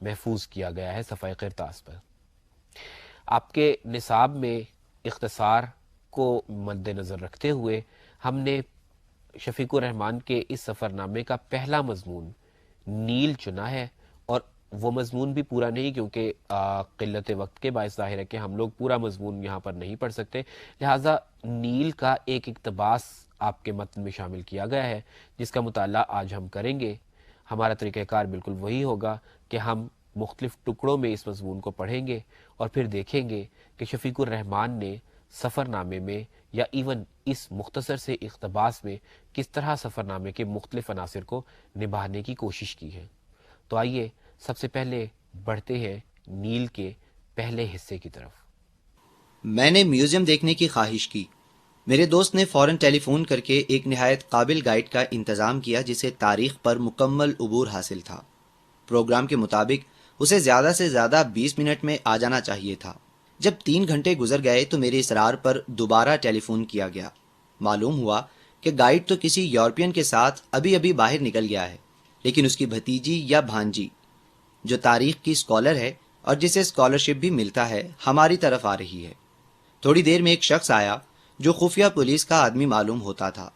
محفوظ کیا گیا ہے صفحہ کرتاس پر۔ آپ کے نصاب میں اختصار کو مد نظر رکھتے ہوئے ہم نے شفیق الرحمان کے اس سفر نامے کا پہلا مضمون نیل چنا ہے، اور وہ مضمون بھی پورا نہیں کیونکہ قلت وقت کے باعث ظاہر ہے کہ ہم لوگ پورا مضمون یہاں پر نہیں پڑھ سکتے، لہٰذا نیل کا ایک اقتباس آپ کے متن میں شامل کیا گیا ہے جس کا مطالعہ آج ہم کریں گے۔ ہمارا طریقہ کار بالکل وہی ہوگا کہ ہم مختلف ٹکڑوں میں اس مضمون کو پڑھیں گے اور پھر دیکھیں گے کہ شفیق الرحمان نے سفر نامے میں یا ایون اس مختصر سے اقتباس میں کس طرح سفر نامے کے مختلف عناصر کو نبھانے کی کوشش کی ہے۔ تو آئیے سب سے پہلے بڑھتے ہیں نیل کے پہلے حصے کی طرف۔ میں نے میوزیم دیکھنے کی خواہش کی۔ میرے دوست نے فوراً ٹیلی فون کر کے ایک نہایت قابل گائیڈ کا انتظام کیا جسے تاریخ پر مکمل عبور حاصل تھا۔ پروگرام کے مطابق اسے زیادہ سے زیادہ 20 منٹ میں آ جانا چاہیے تھا۔ جب 3 گھنٹے گزر گئے تو میرے اصرار پر دوبارہ ٹیلی فون کیا گیا۔ معلوم ہوا کہ گائیڈ تو کسی یورپین کے ساتھ ابھی باہر نکل گیا ہے، لیکن اس کی بھتیجی یا بھانجی جو تاریخ کی اسکالر ہے اور جسے اسکالرشپ بھی ملتا ہے ہماری طرف آ رہی ہے۔ تھوڑی دیر میں ایک شخص آیا جو خفیہ پولیس کا آدمی معلوم ہوتا تھا،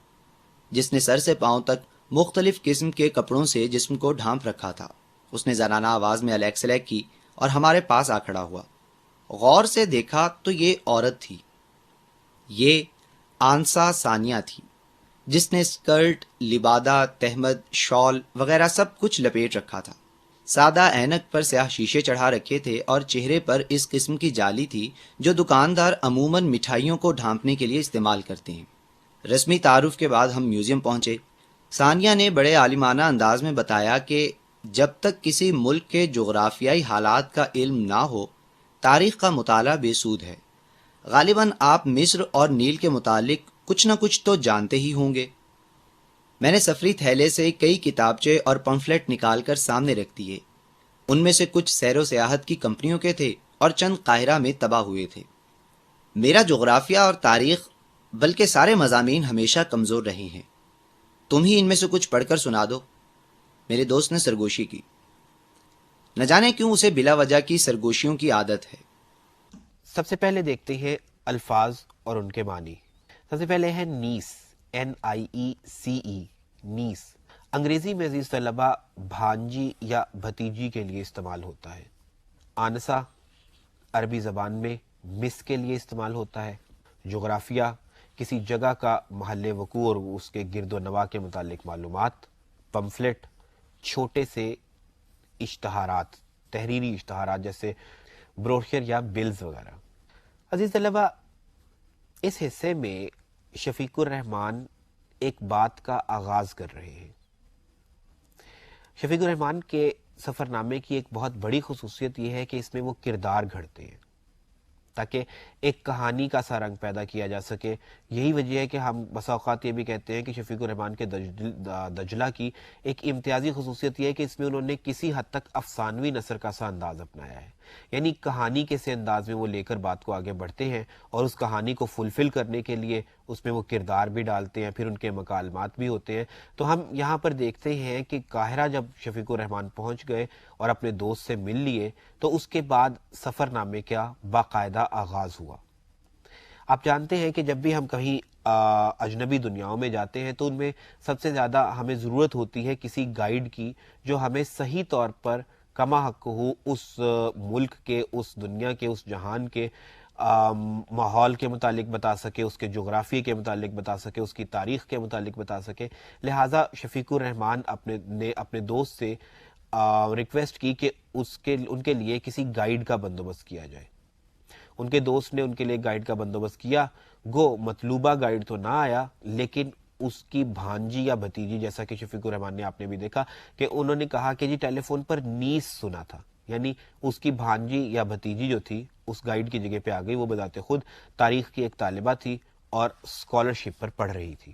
جس نے سر سے پاؤں تک مختلف قسم کے کپڑوں سے جسم کو ڈھانپ رکھا تھا۔ اس نے زنانہ آواز میں الیک سلیک کی اور ہمارے پاس آ کھڑا ہوا۔ غور سے دیکھا تو یہ عورت تھی، یہ آنسا ثانیہ تھی، جس نے اسکرٹ، لبادہ، تہمد، شال وغیرہ سب کچھ لپیٹ رکھا تھا۔ سادہ اینک پر سیاہ شیشے چڑھا رکھے تھے اور چہرے پر اس قسم کی جالی تھی جو دکاندار عموماً مٹھائیوں کو ڈھانپنے کے لیے استعمال کرتے ہیں۔ رسمی تعارف کے بعد ہم میوزیم پہنچے۔ ثانیہ نے بڑے عالمانہ انداز میں بتایا کہ جب تک کسی ملک کے جغرافیائی حالات کا علم نہ ہو، تاریخ کا مطالعہ بے سود ہے۔ غالباً آپ مصر اور نیل کے متعلق کچھ نہ کچھ تو جانتے ہی ہوں گے۔ میں نے سفری تھیلے سے کئی کتابچے اور پمفلٹ نکال کر سامنے رکھ دیے۔ ان میں سے کچھ سیر و سیاحت کی کمپنیوں کے تھے اور چند قاہرہ میں تباہ ہوئے تھے۔ میرا جغرافیہ اور تاریخ بلکہ سارے مضامین ہمیشہ کمزور رہے ہیں۔ تم ہی ان میں سے کچھ پڑھ کر سنا دو۔ میرے دوست نے سرگوشی کی۔ نہ جانے کیوں اسے بلا وجہ کی سرگوشیوں کی عادت ہے۔ سب سے پہلے دیکھتے ہیں الفاظ اور ان کے معنی۔ سب سے پہلے ہے نیس، NIECE، نیس۔ انگریزی میں عزیز طلبہ بھانجی یا بھتیجی کے لیے استعمال ہوتا ہے۔ آنسا عربی زبان میں مس کے لیے استعمال ہوتا ہے۔ جغرافیہ کسی جگہ کا محل وقوع اور اس کے گرد و نواح کے متعلق معلومات۔ پمفلٹ چھوٹے سے اشتہارات، تحریری اشتہارات جیسے بروشر یا بلز وغیرہ۔ عزیز طلبہ، اس حصے میں شفیق الرحمان ایک بات کا آغاز کر رہے ہیں۔ شفیق الرحمان کے سفر نامے کی ایک بہت بڑی خصوصیت یہ ہے کہ اس میں وہ کردار گھڑتے ہیں تاکہ ایک کہانی کا سا رنگ پیدا کیا جا سکے۔ یہی وجہ ہے کہ ہم بسا اوقات یہ بھی کہتے ہیں کہ شفیق الرحمان کے دجلہ کی ایک امتیازی خصوصیت یہ ہے کہ اس میں انہوں نے کسی حد تک افسانوی نثر کا سا انداز اپنایا ہے، یعنی کہانی کے سے انداز میں وہ لے کر بات کو آگے بڑھتے ہیں اور اس کہانی کو فلفل کرنے کے لیے اس میں وہ کردار بھی ڈالتے ہیں، پھر ان کے مکالمات بھی ہوتے ہیں۔ تو ہم یہاں پر دیکھتے ہیں کہ قاہرہ جب شفیق الرحمان پہنچ گئے اور اپنے دوست سے مل لیے تو اس کے بعد سفر نامے کا باقاعدہ آغاز ہوا۔ آپ جانتے ہیں کہ جب بھی ہم کہیں اجنبی دنیاؤں میں جاتے ہیں تو ان میں سب سے زیادہ ہمیں ضرورت ہوتی ہے کسی گائیڈ کی جو ہمیں صحیح طور پر کما حق ہو اس ملک کے، اس دنیا کے، اس جہان کے ماحول کے متعلق بتا سکے، اس کے جغرافیے کے متعلق بتا سکے، اس کی تاریخ کے متعلق بتا سکے۔ لہٰذا شفیق الرحمان نے اپنے دوست سے ریکویسٹ کی کہ ان کے لیے کسی گائیڈ کا بندوبست کیا جائے۔ ان کے دوست نے ان کے لیے گائیڈ کا بندوبست کیا۔ گو مطلوبہ گائیڈ تو نہ آیا، لیکن اس کی بھانجی یا بھتیجی، جیسا کہ شفیق الرحمان نے آپ نے بھی دیکھا کہ انہوں نے کہا کہ جی ٹیلی فون پر نیس سنا تھا، یعنی اس کی بھانجی یا بھتیجی جو تھی اس گائیڈ کی جگہ پہ آ گئی۔ وہ بذات خود تاریخ کی ایک طالبہ تھی اور اسکالرشپ پر پڑھ رہی تھی۔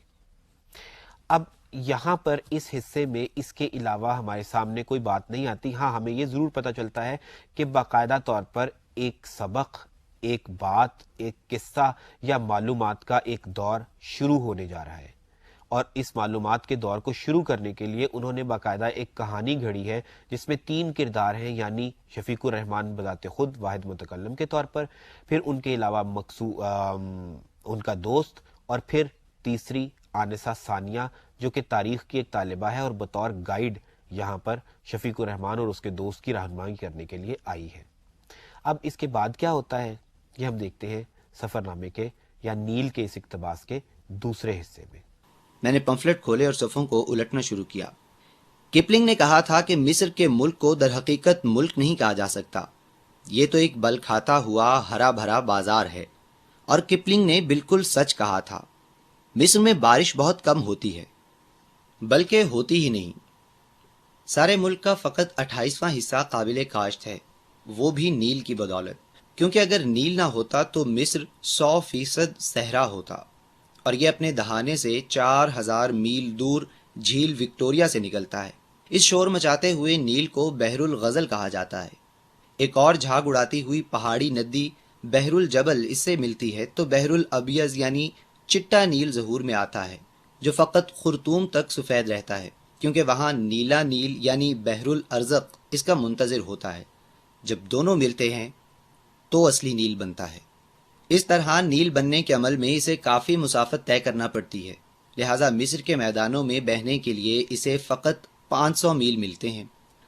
اب یہاں پر اس حصے میں اس کے علاوہ ہمارے سامنے کوئی بات نہیں آتی۔ ہاں، ہمیں یہ ضرور پتہ چلتا ہے کہ باقاعدہ طور پر ایک سبق، ایک بات، ایک قصہ یا معلومات کا ایک دور شروع ہونے جا رہا ہے، اور اس معلومات کے دور کو شروع کرنے کے لیے انہوں نے باقاعدہ ایک کہانی گھڑی ہے جس میں 3 کردار ہیں، یعنی شفیق الرحمان بذات خود واحد متکلم کے طور پر، پھر ان کے علاوہ ان کا دوست، اور پھر تیسری آنسہ ثانیہ جو کہ تاریخ کی ایک طالبہ ہے اور بطور گائیڈ یہاں پر شفیق الرحمان اور اس کے دوست کی رہنمائی کرنے کے لیے آئی ہے۔ اب اس کے بعد کیا ہوتا ہے یہ ہم دیکھتے ہیں سفر نامے کے یا نیل کے اس اقتباس کے دوسرے حصے میں۔ میں نے پمفلٹ کھولے اور صفحوں کو الٹنا شروع کیا۔ کپلنگ نے کہا تھا کہ مصر کے ملک کو در حقیقت ملک نہیں کہا جا سکتا، یہ تو ایک بل کھاتا ہوا ہرا بھرا بازار ہے۔ اور کپلنگ نے بالکل سچ کہا تھا۔ مصر میں بارش بہت کم ہوتی ہے، بلکہ ہوتی ہی نہیں۔ سارے ملک کا فقط 28واں حصہ قابل کاشت ہے، وہ بھی نیل کی بدولت، کیونکہ اگر نیل نہ ہوتا تو مصر 100% صحرا ہوتا، اور یہ اپنے دہانے سے 4000 میل دور جھیل وکٹوریا سے نکلتا ہے۔ اس شور مچاتے ہوئے نیل کو بحر الغزل کہا جاتا ہے۔ ایک اور جھاگ اڑاتی ہوئی پہاڑی ندی بحر الجبل اس سے ملتی ہے تو بحر الابیض یعنی چٹا نیل ظہور میں آتا ہے، جو فقط خرطوم تک سفید رہتا ہے، کیونکہ وہاں نیلا نیل یعنی بحر الارزق اس کا منتظر ہوتا ہے۔ جب دونوں ملتے ہیں تو اصلی نیل بنتا ہے۔ اس طرح نیل بننے کے عمل میں اسے کافی مسافت طے کرنا پڑتی ہے، لہٰذا مصر کے میدانوں میں بہنے کے لیے اسے فقط 500 میل ملتے ہیں۔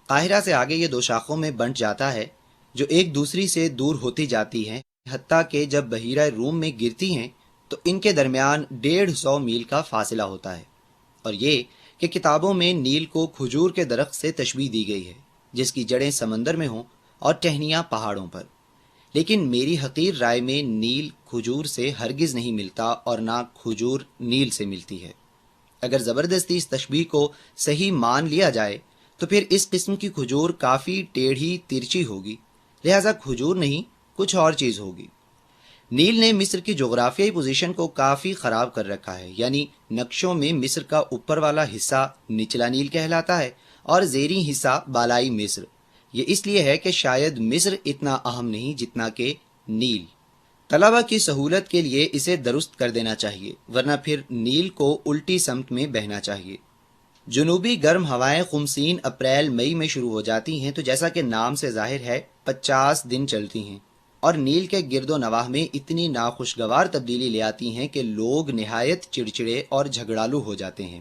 قاہرہ سے آگے یہ 2 شاخوں میں بنٹ جاتا ہے جو ایک دوسری سے دور ہوتی جاتی ہیں، حتیٰ کہ جب بحیرہ روم میں گرتی ہیں تو ان کے درمیان 150 میل کا فاصلہ ہوتا ہے۔ اور یہ کہ کتابوں میں نیل کو کھجور کے درخت سے تشبیہ دی گئی ہے جس کی جڑیں سمندر میں ہوں اور ٹہنیاں پہاڑوں پر، لیکن میری حقیر رائے میں نیل کھجور سے ہرگز نہیں ملتا اور نہ کھجور نیل سے ملتی ہے۔ اگر زبردستی اس تشبیہ کو صحیح مان لیا جائے تو پھر اس قسم کی کھجور کافی ٹیڑھی ترچی ہوگی، لہٰذا کھجور نہیں کچھ اور چیز ہوگی۔ نیل نے مصر کی جغرافیائی پوزیشن کو کافی خراب کر رکھا ہے، یعنی نقشوں میں مصر کا اوپر والا حصہ نچلا نیل کہلاتا ہے اور زیریں حصہ بالائی مصر۔ یہ اس لیے ہے کہ شاید مصر اتنا اہم نہیں جتنا کہ نیل۔ طلبہ کی سہولت کے لیے اسے درست کر دینا چاہیے، ورنہ پھر نیل کو الٹی سمت میں بہنا چاہیے۔ جنوبی گرم ہوائیں خمسین اپریل مئی میں شروع ہو جاتی ہیں تو جیسا کہ نام سے ظاہر ہے 50 دن چلتی ہیں، اور نیل کے گرد و نواح میں اتنی ناخوشگوار تبدیلی لے آتی ہیں کہ لوگ نہایت چڑچڑے اور جھگڑالو ہو جاتے ہیں۔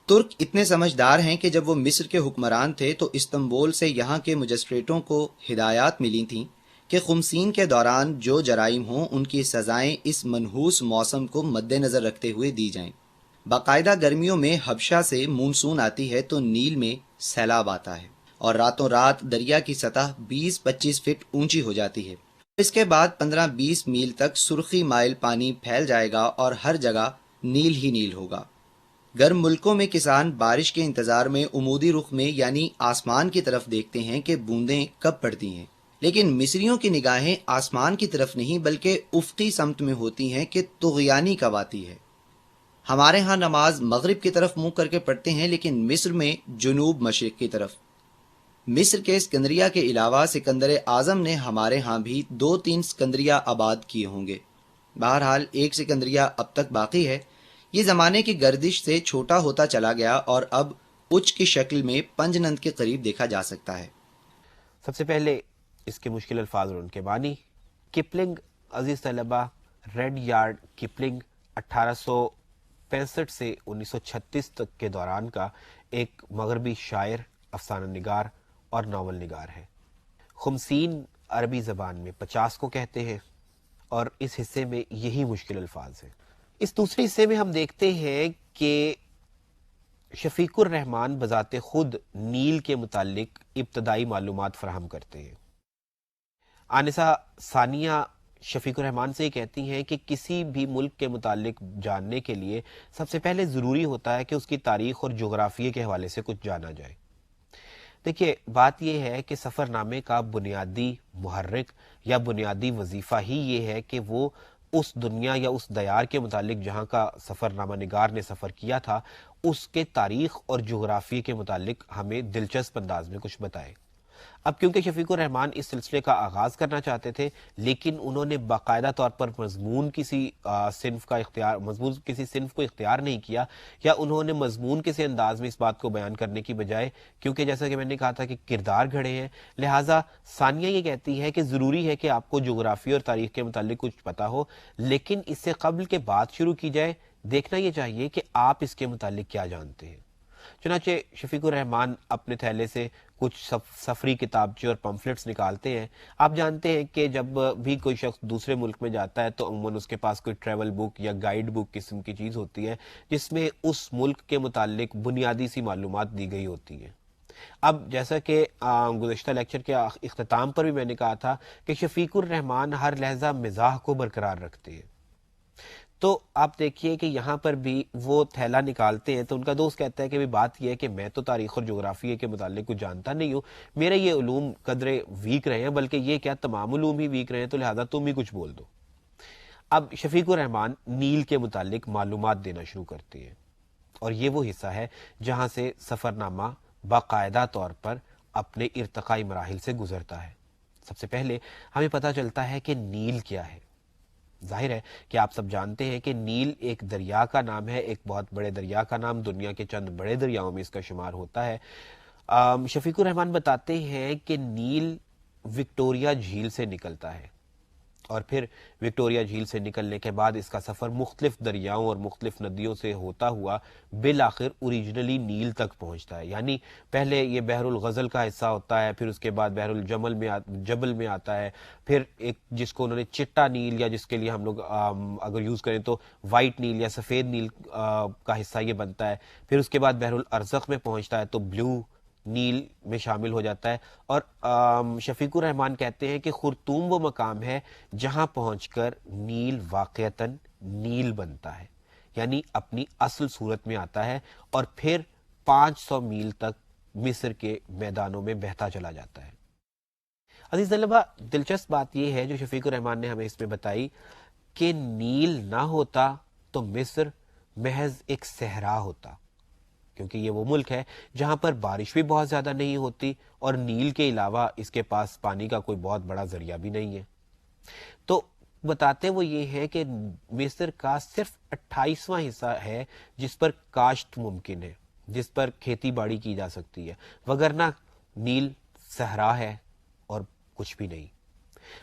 ترک اتنے سمجھدار ہیں کہ جب وہ مصر کے حکمران تھے تو استنبول سے یہاں کے مجسٹریٹوں کو ہدایات ملی تھیں کہ خمسین کے دوران جو جرائم ہوں ان کی سزائیں اس منحوس موسم کو مد نظر رکھتے ہوئے دی جائیں۔ باقاعدہ گرمیوں میں حبشہ سے مونسون آتی ہے تو نیل میں سیلاب آتا ہے اور راتوں رات دریا کی سطح 20-25 فٹ اونچی ہو جاتی ہے۔ اس کے بعد 15-20 میل تک سرخی مائل پانی پھیل جائے گا اور ہر جگہ نیل ہی نیل ہوگا۔ گرم ملکوں میں کسان بارش کے انتظار میں عمودی رخ میں یعنی آسمان کی طرف دیکھتے ہیں کہ بوندیں کب پڑتی ہیں، لیکن مصریوں کی نگاہیں آسمان کی طرف نہیں بلکہ افقی سمت میں ہوتی ہیں کہ طغیانی کب آتی ہے۔ ہمارے ہاں نماز مغرب کی طرف منہ کر کے پڑھتے ہیں، لیکن مصر میں جنوب مشرق کی طرف۔ مصر کے اسکندریہ کے علاوہ سکندر اعظم نے ہمارے ہاں بھی 2-3 اسکندریہ آباد کیے ہوں گے۔ بہرحال ایک سکندریہ اب تک باقی ہے۔ یہ زمانے کی گردش سے چھوٹا ہوتا چلا گیا اور اب اچ کی شکل میں پنجنند کے قریب دیکھا جا سکتا ہے۔ سب سے پہلے اس کے مشکل الفاظ اور ان کے معنی۔ کپلنگ عزیز طلبہ، ریڈ یارڈ کپلنگ 1865 سے 1936 تک کے دوران کا ایک مغربی شاعر، افسانہ نگار اور ناول نگار ہے۔ خمسین عربی زبان میں 50 کو کہتے ہیں اور اس حصے میں یہی مشکل الفاظ ہیں۔ اس دوسرے حصے میں ہم دیکھتے ہیں کہ شفیق الرحمان بذات خود نیل کے متعلق ابتدائی معلومات فراہم کرتے ہیں۔ آنسہ ثانیہ شفیق الرحمان سے یہ کہتی ہیں کہ کسی بھی ملک کے متعلق جاننے کے لیے سب سے پہلے ضروری ہوتا ہے کہ اس کی تاریخ اور جغرافیے کے حوالے سے کچھ جانا جائے۔ دیکھیے، بات یہ ہے کہ سفر نامے کا بنیادی محرک یا بنیادی وظیفہ ہی یہ ہے کہ وہ اس دنیا یا اس دیار کے متعلق جہاں کا سفر نامہ نگار نے سفر کیا تھا اس کے تاریخ اور جغرافیے کے متعلق ہمیں دلچسپ انداز میں کچھ بتائے۔ اب کیونکہ شفیق الرحمان اس سلسلے کا آغاز کرنا چاہتے تھے، لیکن انہوں نے باقاعدہ طور پر مضمون کسی صنف کو اختیار نہیں کیا، یا انہوں نے مضمون کسی انداز میں اس بات کو بیان کرنے کی بجائے، کیونکہ جیسا کہ میں نے کہا تھا کہ کردار گھڑے ہیں، لہٰذا ثانیہ یہ کہتی ہے کہ ضروری ہے کہ آپ کو جغرافی اور تاریخ کے متعلق کچھ پتا ہو، لیکن اس سے قبل کہ بات شروع کی جائے دیکھنا یہ چاہیے کہ آپ اس کے متعلق کیا جانتے ہیں۔ چنانچہ شفیق الرحمان اپنے تھیلے سے کچھ سفری کتابچے اور پمفلٹس نکالتے ہیں۔ آپ جانتے ہیں کہ جب بھی کوئی شخص دوسرے ملک میں جاتا ہے تو عموماً اس کے پاس کوئی ٹریول بک یا گائیڈ بک قسم کی چیز ہوتی ہے، جس میں اس ملک کے متعلق بنیادی سی معلومات دی گئی ہوتی ہیں۔ اب جیسا کہ گزشتہ لیکچر کے اختتام پر بھی میں نے کہا تھا کہ شفیق الرحمان ہر لحظہ مزاح کو برقرار رکھتے ہیں، تو آپ دیکھیے کہ یہاں پر بھی وہ تھیلا نکالتے ہیں تو ان کا دوست کہتا ہے کہ بات یہ ہے کہ میں تو تاریخ اور جغرافیہ کے متعلق کچھ جانتا نہیں ہوں، میرے یہ علوم قدرے ویک رہے ہیں، بلکہ یہ کیا تمام علوم ہی ویک رہے ہیں، تو لہذا تم ہی کچھ بول دو۔ اب شفیق الرحمان نیل کے متعلق معلومات دینا شروع کرتے ہیں، اور یہ وہ حصہ ہے جہاں سے سفر نامہ باقاعدہ طور پر اپنے ارتقائی مراحل سے گزرتا ہے۔ سب سے پہلے ہمیں پتہ چلتا ہے کہ نیل کیا ہے۔ ظاہر ہے کہ آپ سب جانتے ہیں کہ نیل ایک دریا کا نام ہے، ایک بہت بڑے دریا کا نام، دنیا کے چند بڑے دریاؤں میں اس کا شمار ہوتا ہے۔ شفیق الرحمان بتاتے ہیں کہ نیل وکٹوریہ جھیل سے نکلتا ہے، اور پھر وکٹوریہ جھیل سے نکلنے کے بعد اس کا سفر مختلف دریاؤں اور مختلف ندیوں سے ہوتا ہوا بالآخر اوریجنلی نیل تک پہنچتا ہے۔ یعنی پہلے یہ بحر الغزل کا حصہ ہوتا ہے، پھر اس کے بعد بحر جبل میں آتا ہے، پھر ایک جس کو انہوں نے چٹا نیل، یا جس کے لیے ہم لوگ اگر یوز کریں تو وائٹ نیل یا سفید نیل کا حصہ یہ بنتا ہے، پھر اس کے بعد بحر الارزق میں پہنچتا ہے تو بلیو نیل میں شامل ہو جاتا ہے۔ اور شفیق الرحمان کہتے ہیں کہ خرطوم وہ مقام ہے جہاں پہنچ کر نیل واقعتاً نیل بنتا ہے، یعنی اپنی اصل صورت میں آتا ہے، اور پھر 500 میل تک مصر کے میدانوں میں بہتا چلا جاتا ہے۔ عزیز طلبہ، دلچسپ بات یہ ہے جو شفیق الرحمان نے ہمیں اس میں بتائی کہ نیل نہ ہوتا تو مصر محض ایک صحرا ہوتا، کیونکہ یہ وہ ملک ہے جہاں پر بارش بھی بہت زیادہ نہیں ہوتی، اور نیل کے علاوہ اس کے پاس پانی کا کوئی بہت بڑا ذریعہ بھی نہیں ہے۔ تو بتاتے وہ یہ ہے کہ مصر کا صرف 28واں حصہ ہے جس پر کاشت ممکن ہے، جس پر کھیتی باڑی کی جا سکتی ہے، وگرنہ نیل صحرا ہے اور کچھ بھی نہیں۔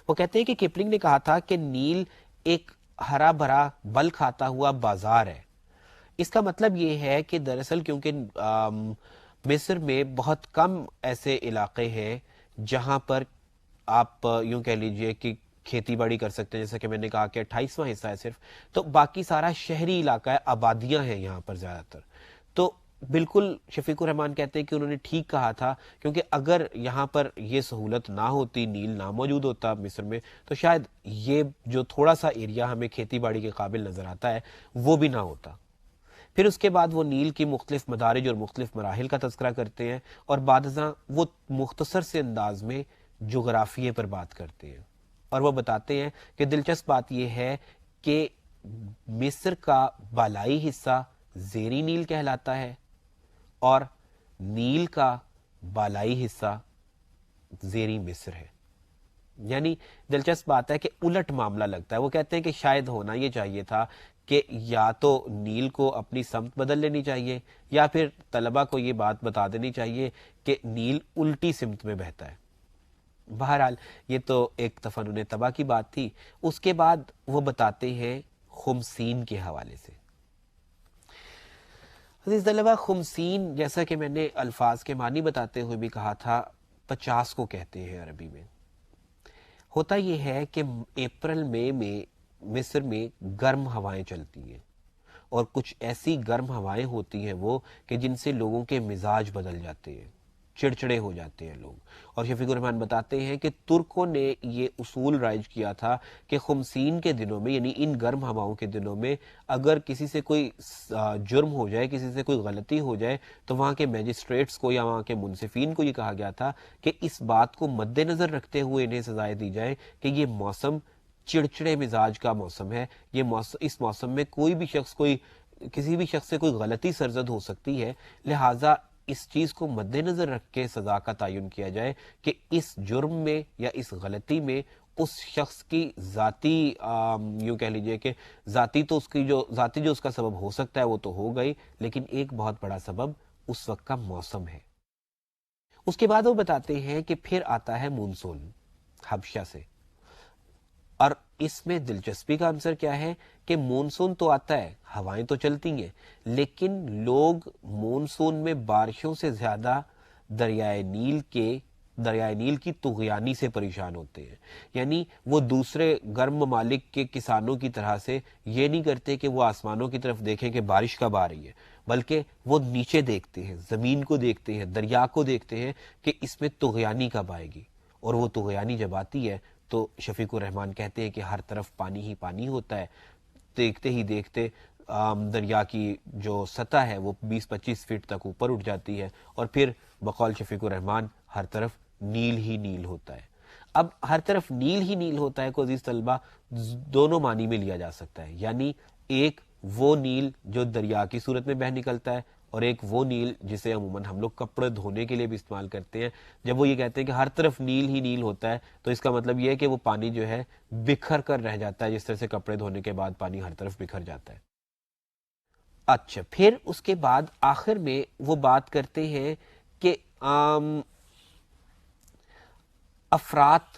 وہ کہتے ہیں کہ کپلنگ نے کہا تھا کہ نیل ایک ہرا بھرا بل کھاتا ہوا بازار ہے۔ اس کا مطلب یہ ہے کہ دراصل کیونکہ مصر میں بہت کم ایسے علاقے ہیں جہاں پر آپ یوں کہہ لیجئے کہ کھیتی باڑی کر سکتے ہیں، جیسا کہ میں نے کہا کہ 28واں حصہ ہے صرف، تو باقی سارا شہری علاقہ ہے، آبادیاں ہیں یہاں پر زیادہ تر۔ تو بالکل شفیق الرحمان کہتے ہیں کہ انہوں نے ٹھیک کہا تھا، کیونکہ اگر یہاں پر یہ سہولت نہ ہوتی، نیل نہ موجود ہوتا مصر میں، تو شاید یہ جو تھوڑا سا ایریا ہمیں کھیتی باڑی کے قابل نظر آتا ہے وہ بھی نہ ہوتا۔ پھر اس کے بعد وہ نیل کی مختلف مدارج اور مختلف مراحل کا تذکرہ کرتے ہیں، اور بعد ازاں وہ مختصر سے انداز میں جغرافیے پر بات کرتے ہیں، اور وہ بتاتے ہیں کہ دلچسپ بات یہ ہے کہ مصر کا بالائی حصہ زیریں نیل کہلاتا ہے، اور نیل کا بالائی حصہ زیریں مصر ہے۔ یعنی دلچسپ بات ہے کہ الٹ معاملہ لگتا ہے۔ وہ کہتے ہیں کہ شاید ہونا یہ چاہیے تھا کہ یا تو نیل کو اپنی سمت بدل لینی چاہیے، یا پھر طلبہ کو یہ بات بتا دینی چاہیے کہ نیل الٹی سمت میں بہتا ہے۔ بہرحال یہ تو ایک تفنن طبع کی بات تھی۔ اس کے بعد وہ بتاتے ہیں خمسین کے حوالے سے۔ عزیز طلبہ، خمسین جیسا کہ میں نے الفاظ کے معنی بتاتے ہوئے بھی کہا تھا، 50 کو کہتے ہیں عربی میں۔ ہوتا یہ ہے کہ اپریل مئی میں مصر میں گرم ہوائیں چلتی ہیں، اور کچھ ایسی گرم ہوائیں ہوتی ہیں وہ کہ جن سے لوگوں کے مزاج بدل جاتے ہیں، چڑچڑے ہو جاتے ہیں لوگ۔ اور شفیق الرحمان بتاتے ہیں کہ ترکوں نے یہ اصول رائج کیا تھا کہ خمسین کے دنوں میں، یعنی ان گرم ہواؤں کے دنوں میں، اگر کسی سے کوئی جرم ہو جائے، کسی سے کوئی غلطی ہو جائے، تو وہاں کے میجسٹریٹس کو یا وہاں کے منصفین کو یہ کہا گیا تھا کہ اس بات کو مد نظر رکھتے ہوئے انہیں سزائیں دی جائیں کہ یہ موسم چڑچڑے مزاج کا موسم ہے، یہ اس موسم میں کسی بھی شخص سے کوئی غلطی سرزد ہو سکتی ہے، لہٰذا اس چیز کو مد نظر رکھ کے سزا کا تعین کیا جائے کہ اس جرم میں یا اس غلطی میں اس شخص کی ذاتی یوں کہہ لیجئے کہ ذاتی تو اس کا سبب ہو سکتا ہے وہ تو ہو گئی، لیکن ایک بہت بڑا سبب اس وقت کا موسم ہے۔ اس کے بعد وہ بتاتے ہیں کہ پھر آتا ہے مونسون حبشہ سے، اور اس میں دلچسپی کا عنصر کیا ہے کہ مونسون تو آتا ہے، ہوائیں تو چلتی ہیں، لیکن لوگ مونسون میں بارشوں سے زیادہ دریائے نیل کی طغیانی سے پریشان ہوتے ہیں۔ یعنی وہ دوسرے گرم ممالک کے کسانوں کی طرح سے یہ نہیں کرتے کہ وہ آسمانوں کی طرف دیکھیں کہ بارش کب آ رہی ہے، بلکہ وہ نیچے دیکھتے ہیں، زمین کو دیکھتے ہیں، دریا کو دیکھتے ہیں کہ اس میں طغیانی کب آئے گی، اور وہ طغیانی جب آتی ہے تو شفیق الرحمان کہتے ہیں کہ ہر طرف پانی ہی پانی ہوتا ہے، دیکھتے ہی دیکھتے دریا کی جو سطح ہے وہ 20-25 فٹ تک اوپر اٹھ جاتی ہے، اور پھر بقول شفیق الرحمان ہر طرف نیل ہی نیل ہوتا ہے۔ اب ہر طرف نیل ہی نیل ہوتا ہے کو عزیز طلبہ دونوں معنی میں لیا جا سکتا ہے، یعنی ایک وہ نیل جو دریا کی صورت میں بہہ نکلتا ہے، اور ایک وہ نیل جسے عموماً ہم لوگ کپڑے دھونے کے لیے بھی استعمال کرتے ہیں۔ جب وہ یہ کہتے ہیں کہ ہر طرف نیل ہی نیل ہوتا ہے تو اس کا مطلب یہ ہے کہ وہ پانی جو ہے بکھر کر رہ جاتا ہے، جس طرح سے کپڑے دھونے کے بعد پانی ہر طرف بکھر جاتا ہے۔ اچھا، پھر اس کے بعد آخر میں وہ بات کرتے ہیں کہ افراد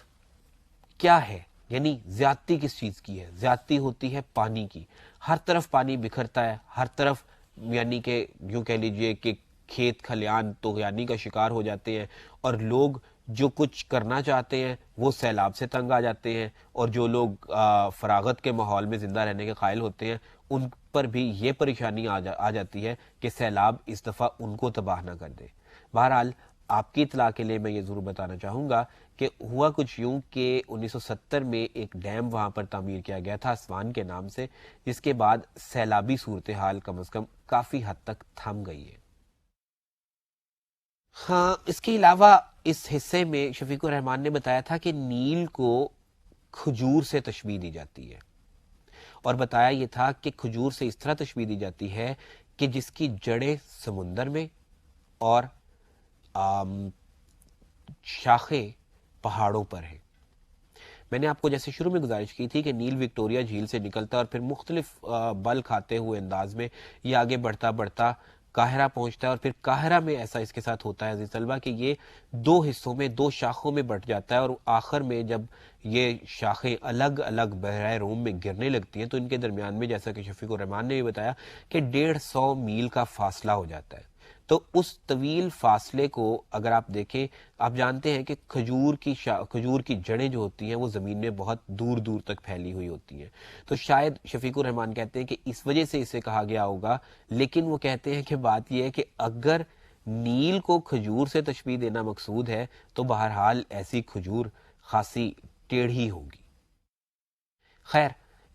کیا ہے، یعنی زیادتی کس چیز کی ہے؟ زیادتی ہوتی ہے پانی کی، ہر طرف پانی بکھرتا ہے، ہر طرف، یعنی کہ یوں کہہ لیجئے کہ کھیت کھلیان طغیانی کا شکار ہو جاتے ہیں، اور لوگ جو کچھ کرنا چاہتے ہیں وہ سیلاب سے تنگ آ جاتے ہیں، اور جو لوگ فراغت کے ماحول میں زندہ رہنے کے قائل ہوتے ہیں ان پر بھی یہ پریشانی آ جاتی ہے کہ سیلاب اس دفعہ ان کو تباہ نہ کر دے۔ بہرحال آپ کی اطلاع کے لیے میں یہ ضرور بتانا چاہوں گا کہ ہوا کچھ یوں کہ 1970 میں ایک ڈیم وہاں پر تعمیر کیا گیا تھا اسوان کے نام سے، جس کے بعد سیلابی صورتحال کم از کم کافی حد تک تھم گئی ہے۔ ہاں، اس کے علاوہ اس حصے میں شفیق الرحمان نے بتایا تھا کہ نیل کو کھجور سے تشبیہ دی جاتی ہے، اور بتایا یہ تھا کہ کھجور سے اس طرح تشبیہ دی جاتی ہے کہ جس کی جڑیں سمندر میں اور شاخیں پہاڑوں پر ہیں۔ میں نے آپ کو جیسے شروع میں گزارش کی تھی کہ نیل وکٹوریا جھیل سے نکلتا ہے اور پھر مختلف بل کھاتے ہوئے انداز میں یہ آگے بڑھتا بڑھتا قاہرہ پہنچتا ہے، اور پھر قاہرہ میں ایسا اس کے ساتھ ہوتا ہے عزیز طلبہ کہ یہ دو حصوں میں، دو شاخوں میں بٹ جاتا ہے، اور آخر میں جب یہ شاخیں الگ الگ بحیرہ روم میں گرنے لگتی ہیں تو ان کے درمیان میں، جیسا کہ شفیق الرحمان نے بھی بتایا، کہ 150 میل کا فاصلہ ہو جاتا ہے۔ تو اس طویل فاصلے کو اگر آپ دیکھیں، آپ جانتے ہیں کہ کھجور کی جڑیں جو ہوتی ہیں وہ زمین میں بہت دور دور تک پھیلی ہوئی ہوتی ہیں، تو شاید شفیق الرحمان کہتے ہیں کہ اس وجہ سے اسے کہا گیا ہوگا، لیکن وہ کہتے ہیں کہ بات یہ ہے کہ اگر نیل کو کھجور سے تشبیہ دینا مقصود ہے تو بہرحال ایسی کھجور خاصی ٹیڑھی ہوگی۔ خیر،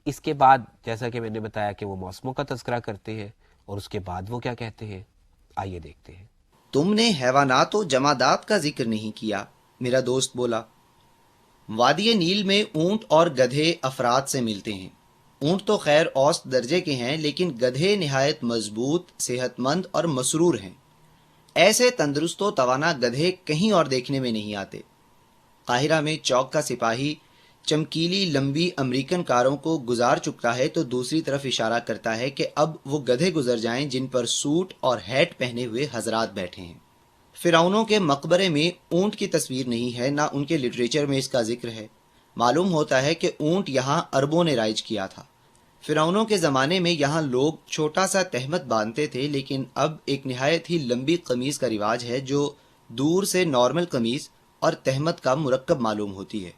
اس کے بعد جیسا کہ میں نے بتایا کہ وہ موسموں کا تذکرہ کرتے ہیں، اور اس کے بعد وہ کیا کہتے ہیں، آئیے دیکھتے ہیں۔ تم نے حیوانات و جمادات کا ذکر نہیں کیا، میرا دوست بولا۔ وادی نیل میں اونٹ اور گدھے افراد سے ملتے ہیں۔ اونٹ تو خیر اوسط درجے کے ہیں، لیکن گدھے نہایت مضبوط، صحت مند اور مسرور ہیں۔ ایسے تندرست و توانا گدھے کہیں اور دیکھنے میں نہیں آتے۔ قاہرہ میں چوک کا سپاہی چمکیلی لمبی امریکن کاروں کو گزار چکا ہے تو دوسری طرف اشارہ کرتا ہے کہ اب وہ گدھے گزر جائیں جن پر سوٹ اور ہیٹ پہنے ہوئے حضرات بیٹھے ہیں۔ فرعونوں کے مقبرے میں اونٹ کی تصویر نہیں ہے، نہ ان کے لٹریچر میں اس کا ذکر ہے۔ معلوم ہوتا ہے کہ اونٹ یہاں عربوں نے رائج کیا تھا۔ فرعونوں کے زمانے میں یہاں لوگ چھوٹا سا تہمت باندھتے تھے، لیکن اب ایک نہایت ہی لمبی قمیض کا رواج ہے جو دور سے نارمل قمیض اور تہمت کا مرکب معلوم ہوتی ہے۔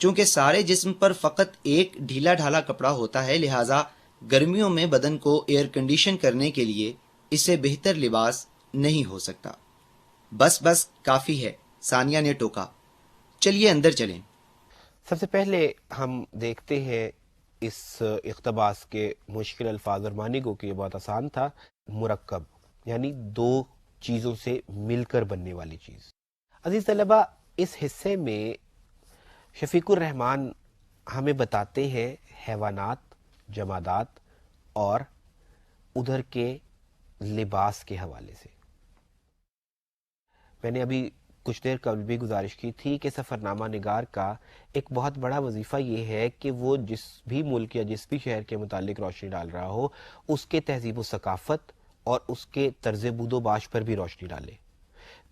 چونکہ سارے جسم پر فقط ایک ڈھیلا ڈھالا کپڑا ہوتا ہے، لہٰذا گرمیوں میں بدن کو ایئر کنڈیشن کرنے کے لیے اس سے بہتر لباس نہیں ہو سکتا۔ بس کافی ہے، ثانیہ نے ٹوکا، چلیے اندر چلیں۔ سب سے پہلے ہم دیکھتے ہیں اس اقتباس کے مشکل الفاظ اور معنی کو کہ یہ بہت آسان تھا۔ مرکب یعنی دو چیزوں سے مل کر بننے والی چیز۔ عزیز طلبہ، اس حصے میں شفیق الرحمان ہمیں بتاتے ہیں حیوانات، جمادات اور ادھر کے لباس کے حوالے سے۔ میں نے ابھی کچھ دیر قبل بھی گزارش کی تھی کہ سفرنامہ نگار کا ایک بہت بڑا وظیفہ یہ ہے کہ وہ جس بھی ملک یا جس بھی شہر کے متعلق روشنی ڈال رہا ہو اس کے تہذیب و ثقافت اور اس کے طرز بود و باش پر بھی روشنی ڈالے.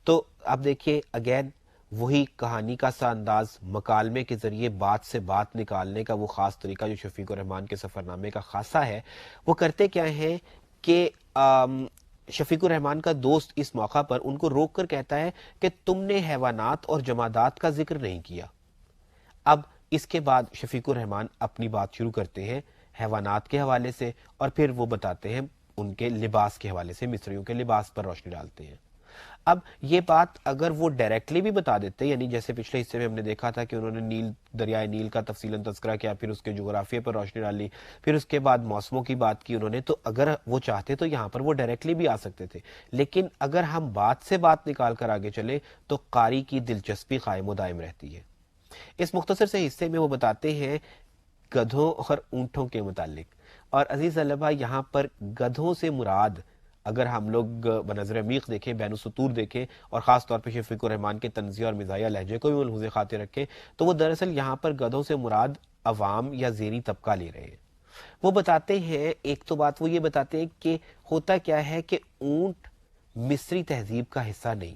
تو اب دیکھیے اگین وہی کہانی کا سا انداز، مکالمے کے ذریعے بات سے بات نکالنے کا وہ خاص طریقہ جو شفیق الرحمان کے سفرنامے کا خاصہ ہے. وہ کرتے کیا ہیں کہ شفیق الرحمان کا دوست اس موقع پر ان کو روک کر کہتا ہے کہ تم نے حیوانات اور جمادات کا ذکر نہیں کیا. اب اس کے بعد شفیق الرحمان اپنی بات شروع کرتے ہیں حیوانات کے حوالے سے، اور پھر وہ بتاتے ہیں ان کے لباس کے حوالے سے، مصریوں کے لباس پر روشنی ڈالتے ہیں. اب یہ بات اگر وہ ڈائریکٹلی بھی بتا دیتے، یعنی جیسے پچھلے حصے میں ہم نے دیکھا تھا کہ انہوں نے دریائے نیل کا تفصیلاً تذکرہ کیا، پھر اس کے جغرافیے پر روشنی ڈالی، پھر اس کے بعد موسموں کی بات کی انہوں نے، تو اگر وہ چاہتے تو یہاں پر وہ ڈائریکٹلی بھی آ سکتے تھے. لیکن اگر ہم بات سے بات نکال کر آگے چلے تو قاری کی دلچسپی قائم و دائم رہتی ہے. اس مختصر سے حصے میں وہ بتاتے ہیں گدھوں اور اونٹوں کے متعلق. اور عزیز طلبہ، یہاں پر گدھوں سے مراد اگر ہم لوگ بنظر عمیق دیکھیں، بین السطور دیکھیں، اور خاص طور پہ شفیق الرحمان کے طنزیہ اور مزاحیہ لہجے کو بھی ملحوظ خاطر رکھیں، تو وہ دراصل یہاں پر گدھوں سے مراد عوام یا زیریں طبقہ لے رہے ہیں. وہ بتاتے ہیں، ایک تو بات وہ یہ بتاتے ہیں کہ ہوتا کیا ہے کہ اونٹ مصری تہذیب کا حصہ نہیں.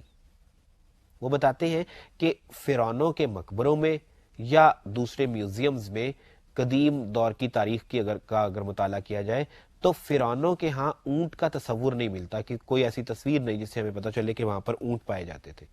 وہ بتاتے ہیں کہ فرعونوں کے مقبروں میں یا دوسرے میوزیمز میں قدیم دور کی تاریخ کی اگر مطالعہ کیا جائے تو فرعونوں کے ہاں اونٹ کا تصور نہیں ملتا، کہ کوئی ایسی تصویر نہیں جس سے ہمیں پتہ چلے کہ وہاں پر اونٹ پائے جاتے تھے.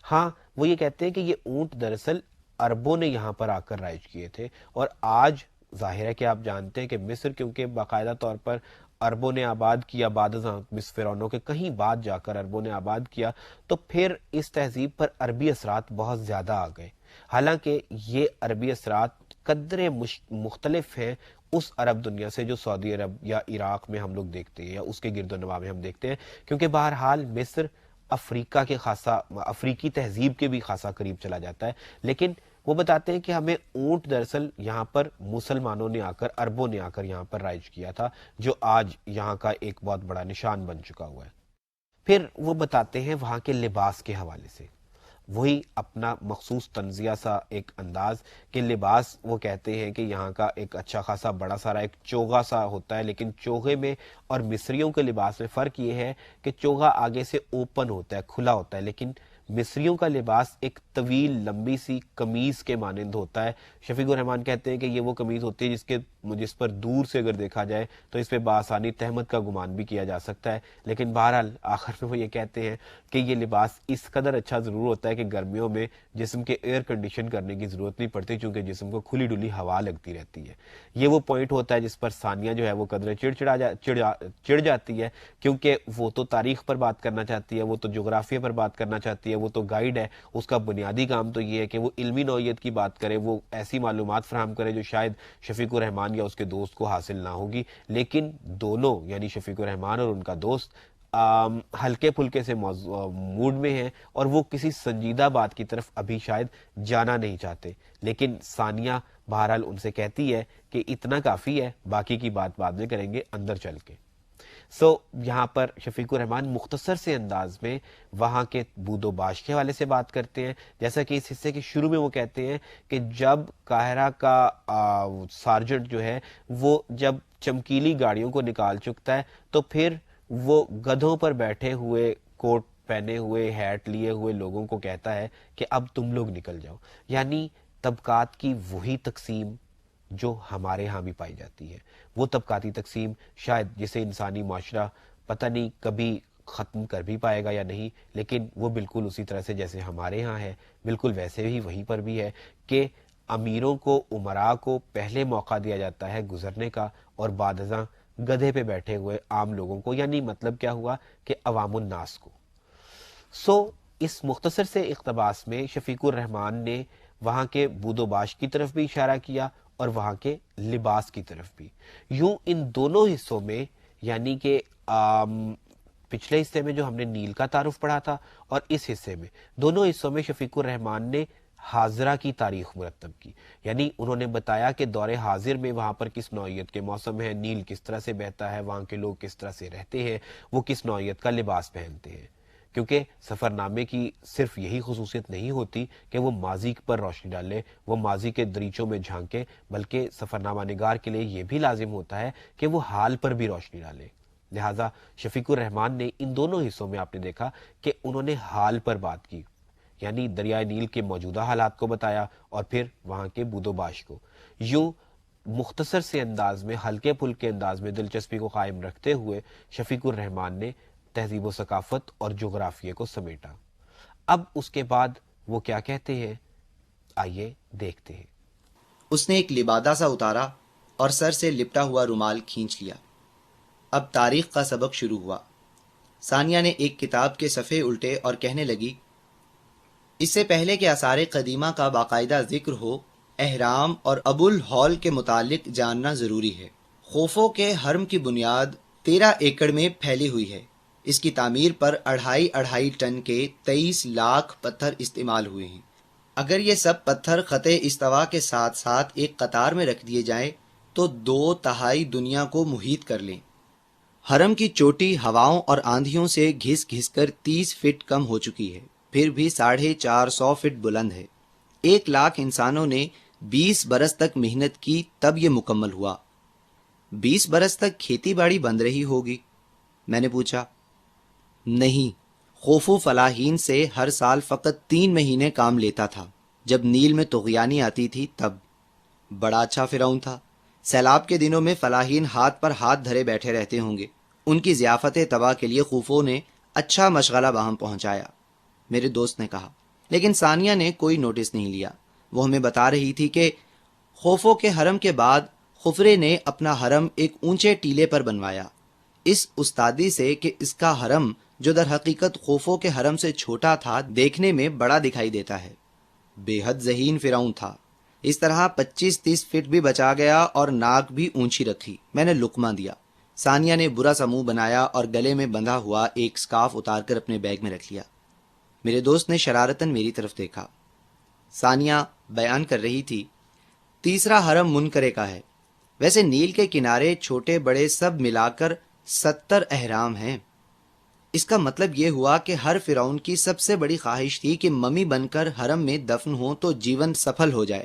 ہاں وہ یہ کہتے ہیں کہ یہ اونٹ دراصل عربوں نے یہاں پر آ کر رائج کیے تھے، اور آج ظاہر ہے کہ آپ جانتے ہیں کہ مصر کیونکہ باقاعدہ طور پر عربوں نے آباد کیا، بعد ازاں مصر فرعونوں کے کہیں بعد جا کر عربوں نے آباد کیا، تو پھر اس تہذیب پر عربی اثرات بہت زیادہ آ گئے. حالانکہ یہ عربی اثرات قدرے مختلف ہیں اس عرب دنیا سے جو سعودی عرب یا عراق میں ہم لوگ دیکھتے ہیں یا اس کے گرد و نواح میں ہم دیکھتے ہیں، کیونکہ بہرحال مصر افریقہ کے خاصا افریقی تہذیب کے بھی خاصا قریب چلا جاتا ہے. لیکن وہ بتاتے ہیں کہ ہمیں اونٹ دراصل یہاں پر مسلمانوں نے آ کر، عربوں نے آ کر یہاں پر رائج کیا تھا، جو آج یہاں کا ایک بہت بڑا نشان بن چکا ہوا ہے. پھر وہ بتاتے ہیں وہاں کے لباس کے حوالے سے، وہی اپنا مخصوص طنزیہ سا ایک انداز کہ لباس، وہ کہتے ہیں کہ یہاں کا ایک اچھا خاصا بڑا سارا ایک چوغا سا ہوتا ہے، لیکن چوغے میں اور مصریوں کے لباس میں فرق یہ ہے کہ چوغا آگے سے اوپن ہوتا ہے، کھلا ہوتا ہے، لیکن مصریوں کا لباس ایک طویل لمبی سی قمیض کے مانند ہوتا ہے. شفیق الرحمان کہتے ہیں کہ یہ وہ قمیض ہوتی ہے جس پر دور سے اگر دیکھا جائے تو اس پہ بآسانی تہمت کا گمان بھی کیا جا سکتا ہے. لیکن بہرحال آخر میں وہ یہ کہتے ہیں کہ یہ لباس اس قدر اچھا ضرور ہوتا ہے کہ گرمیوں میں جسم کے ایئر کنڈیشن کرنے کی ضرورت نہیں پڑتی، چونکہ جسم کو کھلی ڈلی ہوا لگتی رہتی ہے. یہ وہ پوائنٹ ہوتا ہے جس پر ثانیہ جو ہے وہ قدرے چڑ جاتی ہے، کیونکہ وہ تو تاریخ پر بات کرنا چاہتی ہے، وہ تو جغرافیہ پر بات کرنا چاہتی ہے، وہ تو گائیڈ ہے. اس کا بنیادی کام تو یہ ہے کہ وہ علمی نوعیت کی بات کرے، وہ ایسی معلومات فراہم کرے جو شاید شفیق الرحمان یا اس کے دوست کو حاصل نہ ہوگی. لیکن دونوں یعنی شفیق الرحمان اور ان کا دوست ہلکے پھلکے سے موڈ میں ہیں اور وہ کسی سنجیدہ بات کی طرف ابھی شاید جانا نہیں چاہتے. لیکن ثانیہ بہرحال ان سے کہتی ہے کہ اتنا کافی ہے، باقی کی بات بعد میں کریں گے اندر چل کے. یہاں پر شفیق الرحمان مختصر سے انداز میں وہاں کے بود و باش کے حوالے سے بات کرتے ہیں. جیسا کہ اس حصے کے شروع میں وہ کہتے ہیں کہ جب قاہرہ کا سارجنٹ جو ہے وہ جب چمکیلی گاڑیوں کو نکال چکتا ہے تو پھر وہ گدھوں پر بیٹھے ہوئے، کوٹ پہنے ہوئے، ہیٹ لیے ہوئے لوگوں کو کہتا ہے کہ اب تم لوگ نکل جاؤ. یعنی طبقات کی وہی تقسیم جو ہمارے ہاں بھی پائی جاتی ہے، وہ طبقاتی تقسیم شاید جسے انسانی معاشرہ پتہ نہیں کبھی ختم کر بھی پائے گا یا نہیں، لیکن وہ بالکل اسی طرح سے جیسے ہمارے ہاں ہے، بالکل ویسے ہی وہیں پر بھی ہے کہ امیروں کو، امراء کو پہلے موقع دیا جاتا ہے گزرنے کا، اور بعد ازاں گدھے پہ بیٹھے ہوئے عام لوگوں کو، یعنی مطلب کیا ہوا کہ عوام الناس کو. اس مختصر سے اقتباس میں شفیق الرحمان نے وہاں کے بود و باش کی طرف بھی اشارہ کیا اور وہاں کے لباس کی طرف بھی. یوں ان دونوں حصوں میں، یعنی کہ پچھلے حصے میں جو ہم نے نیل کا تعارف پڑھا تھا اور اس حصے میں، دونوں حصوں میں شفیق الرحمان نے حاضرہ کی تاریخ مرتب کی. یعنی انہوں نے بتایا کہ دور حاضر میں وہاں پر کس نوعیت کے موسم ہیں، نیل کس طرح سے بہتا ہے، وہاں کے لوگ کس طرح سے رہتے ہیں، وہ کس نوعیت کا لباس پہنتے ہیں. کیونکہ سفر نامے کی صرف یہی خصوصیت نہیں ہوتی کہ وہ ماضی پر روشنی ڈالے، وہ ماضی کے دریچوں میں جھانکے، بلکہ سفر نامہ نگار کے لیے یہ بھی لازم ہوتا ہے کہ وہ حال پر بھی روشنی ڈالے۔ لہٰذا شفیق الرحمان نے ان دونوں حصوں میں آپ نے دیکھا کہ انہوں نے حال پر بات کی، یعنی دریائے نیل کے موجودہ حالات کو بتایا اور پھر وہاں کے بود و باش کو۔ یوں مختصر سے انداز میں، ہلکے پھلکے انداز میں دلچسپی کو قائم رکھتے ہوئے شفیق الرحمان نے تہذیب و ثقافت اور جغرافیے کو سمیٹا۔ اب اس کے بعد وہ کیا کہتے ہیں، آئیے دیکھتے ہیں۔ اس نے ایک لبادہ سا اتارا اور سر سے لپٹا ہوا رومال کھینچ لیا۔ اب تاریخ کا سبق شروع ہوا۔ ثانیہ نے ایک کتاب کے صفحے الٹے اور کہنے لگی، اس سے پہلے کہ آثار قدیمہ کا باقاعدہ ذکر ہو، اہرام اور ابو الہول کے متعلق جاننا ضروری ہے۔ خوفو کے حرم کی بنیاد 13 ایکڑ میں پھیلی ہوئی ہے۔ اس کی تعمیر پر 2.5 ٹن کے 23 لاکھ پتھر استعمال ہوئے ہیں۔ اگر یہ سب پتھر خط استوا کے ساتھ ساتھ ایک قطار میں رکھ دیے جائیں تو 2/3 دنیا کو محیط کر لیں۔ حرم کی چوٹی ہواؤں اور آندھیوں سے گھس گھس کر 30 فٹ کم ہو چکی ہے، پھر بھی 450 فٹ بلند ہے۔ 1 لاکھ انسانوں نے 20 برس تک محنت کی، تب یہ مکمل ہوا۔ 20 برس تک کھیتی باڑی بند رہی ہوگی؟ میں نے پوچھا۔ نہیں، خوفو فلاحین سے ہر سال فقط 3 مہینے کام لیتا تھا۔ جب نیل میں طغیانی آتی تھی تب۔ بڑا اچھا فرعون تھا۔ سیلاب کے دنوں میں فلاحین ہاتھ پر ہاتھ دھرے بیٹھے رہتے ہوں گے۔ ان کی ضیافت تباہ کے لیے خوفو نے اچھا مشغلہ باہم پہنچایا، میرے دوست نے کہا۔ لیکن ثانیہ نے کوئی نوٹس نہیں لیا۔ وہ ہمیں بتا رہی تھی کہ خوفو کے حرم کے بعد خفرے نے اپنا حرم ایک اونچے ٹیلے پر بنوایا، اس استادی سے کہ اس کا حرم جو در حقیقت خوفو کے حرم سے چھوٹا تھا دیکھنے میں بڑا دکھائی دیتا ہے۔ بے حد ذہین فرعون تھا۔ اس طرح 25-30 فٹ بھی بچا گیا اور ناک بھی اونچی رکھی۔ میں نے لقمہ دیا۔ ثانیہ نے برا سا منہ بنایا اور گلے میں بندھا ہوا ایک سکارف اتار کر اپنے بیگ میں رکھ لیا۔ میرے دوست نے شرارتاً میری طرف دیکھا۔ ثانیہ بیان کر رہی تھی، تیسرا حرم منکرے کا ہے۔ ویسے نیل کے کنارے چھوٹے بڑے سب ملا کر 70 اہرام ہیں۔ اس کا مطلب یہ ہوا کہ ہر فرعون کی سب سے بڑی خواہش تھی کہ ممی بن کر حرم میں دفن ہو تو جیون سفل ہو جائے،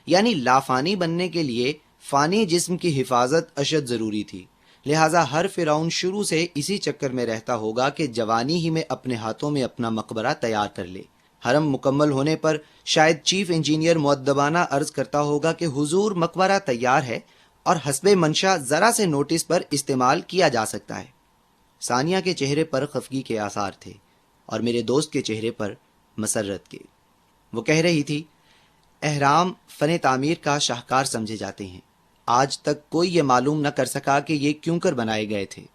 یعنی لافانی بننے کے لیے فانی جسم کی حفاظت اشد ضروری تھی۔ لہٰذا ہر فرعون شروع سے اسی چکر میں رہتا ہوگا کہ جوانی ہی میں اپنے ہاتھوں میں اپنا مقبرہ تیار کر لے۔ حرم مکمل ہونے پر شاید چیف انجینئر مؤدبانہ عرض کرتا ہوگا کہ حضور مقبرہ تیار ہے اور حسب منشا ذرا سے نوٹس پر استعمال کیا جا سکتا ہے۔ ثانیہ کے چہرے پر خفگی کے آثار تھے اور میرے دوست کے چہرے پر مسرت کے۔ وہ کہہ رہی تھی، اہرام فن تعمیر کا شاہکار سمجھے جاتے ہیں۔ آج تک کوئی یہ معلوم نہ کر سکا کہ یہ کیوں کر بنائے گئے تھے،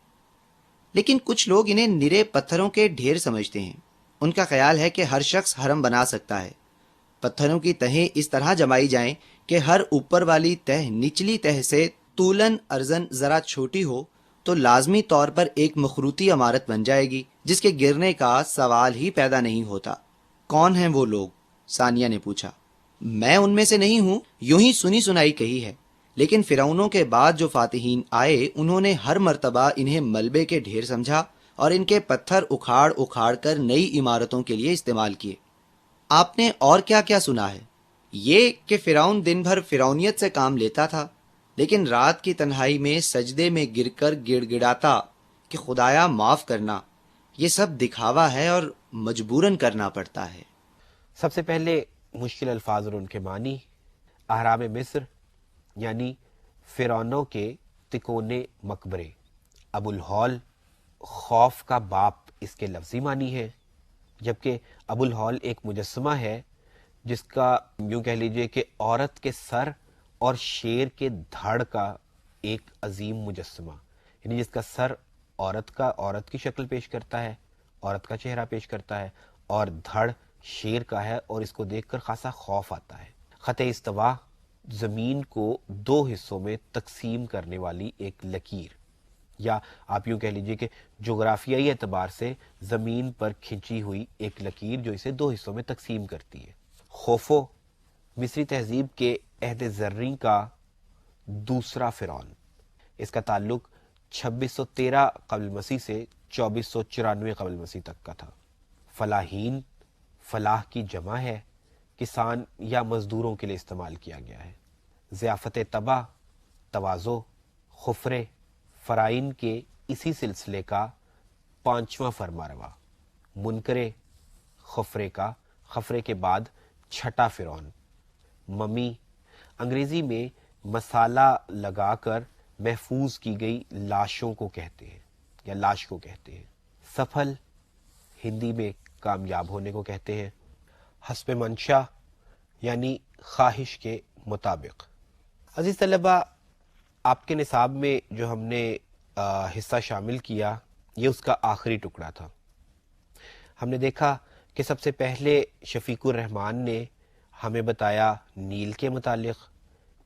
لیکن کچھ لوگ انہیں نرے پتھروں کے ڈھیر سمجھتے ہیں۔ ان کا خیال ہے کہ ہر شخص حرم بنا سکتا ہے۔ پتھروں کی تہیں اس طرح جمائی جائیں کہ ہر اوپر والی تہ نچلی تہ سے طولن عرضن ذرا چھوٹی ہو تو لازمی طور پر ایک مخروطی عمارت بن جائے گی جس کے گرنے کا سوال ہی پیدا نہیں ہوتا۔ کون ہیں وہ لوگ؟ ثانیہ نے پوچھا۔ میں ان میں سے نہیں ہوں، یوں ہی سنی سنائی کہی ہے، لیکن فرعونوں کے بعد جو فاتحین آئے انہوں نے ہر مرتبہ انہیں ملبے کے ڈھیر سمجھا اور ان کے پتھر اکھاڑ اکھاڑ کر نئی عمارتوں کے لیے استعمال کیے۔ آپ نے اور کیا کیا سنا ہے؟ یہ کہ فرعون دن بھر فرعونیت سے کام لیتا تھا، لیکن رات کی تنہائی میں سجدے میں گر کر گڑ گڑاتا کہ خدایا معاف کرنا۔ یہ سب دکھاوا ہے اور مجبوراً کرنا پڑتا ہے۔ سب سے پہلے مشکل الفاظ اور ان کے معنی۔ اہرام مصر یعنی فرعونوں کے تکونے مقبرے۔ ابو الہول خوف کا باپ اس کے لفظی معنی ہے، جبکہ ابو الہول ایک مجسمہ ہے جس کا یوں کہہ لیجئے کہ عورت کے سر اور شیر کے دھڑ کا ایک عظیم مجسمہ، یعنی جس کا سر عورت کی شکل پیش کرتا ہے، عورت کا چہرہ پیش کرتا ہے، اور دھڑ شیر کا ہے، اور اس کو دیکھ کر خاصا خوف آتا ہے۔ خط استوا زمین کو 2 حصوں میں تقسیم کرنے والی ایک لکیر، یا آپ یوں کہہ لیجئے کہ جغرافیائی اعتبار سے زمین پر کھنچی ہوئی ایک لکیر جو اسے 2 حصوں میں تقسیم کرتی ہے۔ خوفو مصری تہذیب کے عہد زریں کا دوسرا فرعون۔ اس کا تعلق 2613 قبل مسیح سے 2494 قبل مسیح تک کا تھا۔ فلاحین فلاح کی جمع ہے، کسان یا مزدوروں کے لیے استعمال کیا گیا ہے۔ ضیافت طبع، تواضع، خفرے، فرائین کے اسی سلسلے کا 5واں فرما روا، منکرے خفرے کے بعد چھٹا فرعون، ممی انگریزی میں مسالہ لگا کر محفوظ کی گئی لاشوں کو کہتے ہیں یا لاش کو کہتے ہیں، سفل ہندی میں کامیاب ہونے کو کہتے ہیں، حسب منشا یعنی خواہش کے مطابق۔ عزیز طلبہ، آپ کے نصاب میں جو ہم نے حصہ شامل کیا یہ اس کا آخری ٹکڑا تھا۔ ہم نے دیکھا کہ سب سے پہلے شفیق الرحمان نے ہمیں بتایا نیل کے متعلق،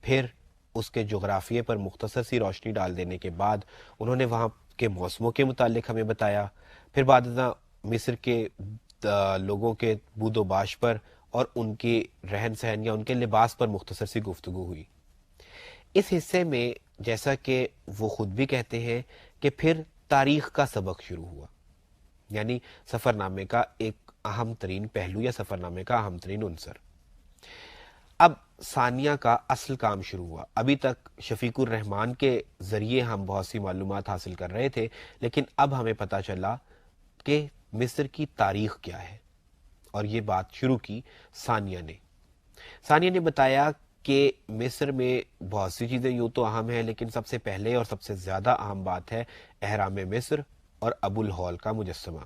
پھر اس کے جغرافیے پر مختصر سی روشنی ڈال دینے کے بعد انہوں نے وہاں کے موسموں کے متعلق ہمیں بتایا، پھر بعد ازاں مصر کے لوگوں کے بود و باش پر اور ان کی رہن سہن یا ان کے لباس پر مختصر سی گفتگو ہوئی۔ اس حصے میں جیسا کہ وہ خود بھی کہتے ہیں کہ پھر تاریخ کا سبق شروع ہوا، یعنی سفر نامے کا ایک اہم ترین پہلو یا سفر نامے کا اہم ترین عنصر۔ اب ثانیہ کا اصل کام شروع ہوا۔ ابھی تک شفیق الرحمان کے ذریعے ہم بہت سی معلومات حاصل کر رہے تھے، لیکن اب ہمیں پتہ چلا کہ مصر کی تاریخ کیا ہے، اور یہ بات شروع کی ثانیہ نے بتایا کہ مصر میں بہت سی چیزیں یوں تو اہم ہیں، لیکن سب سے پہلے اور سب سے زیادہ اہم بات ہے احرام مصر اور ابو الہول کا مجسمہ۔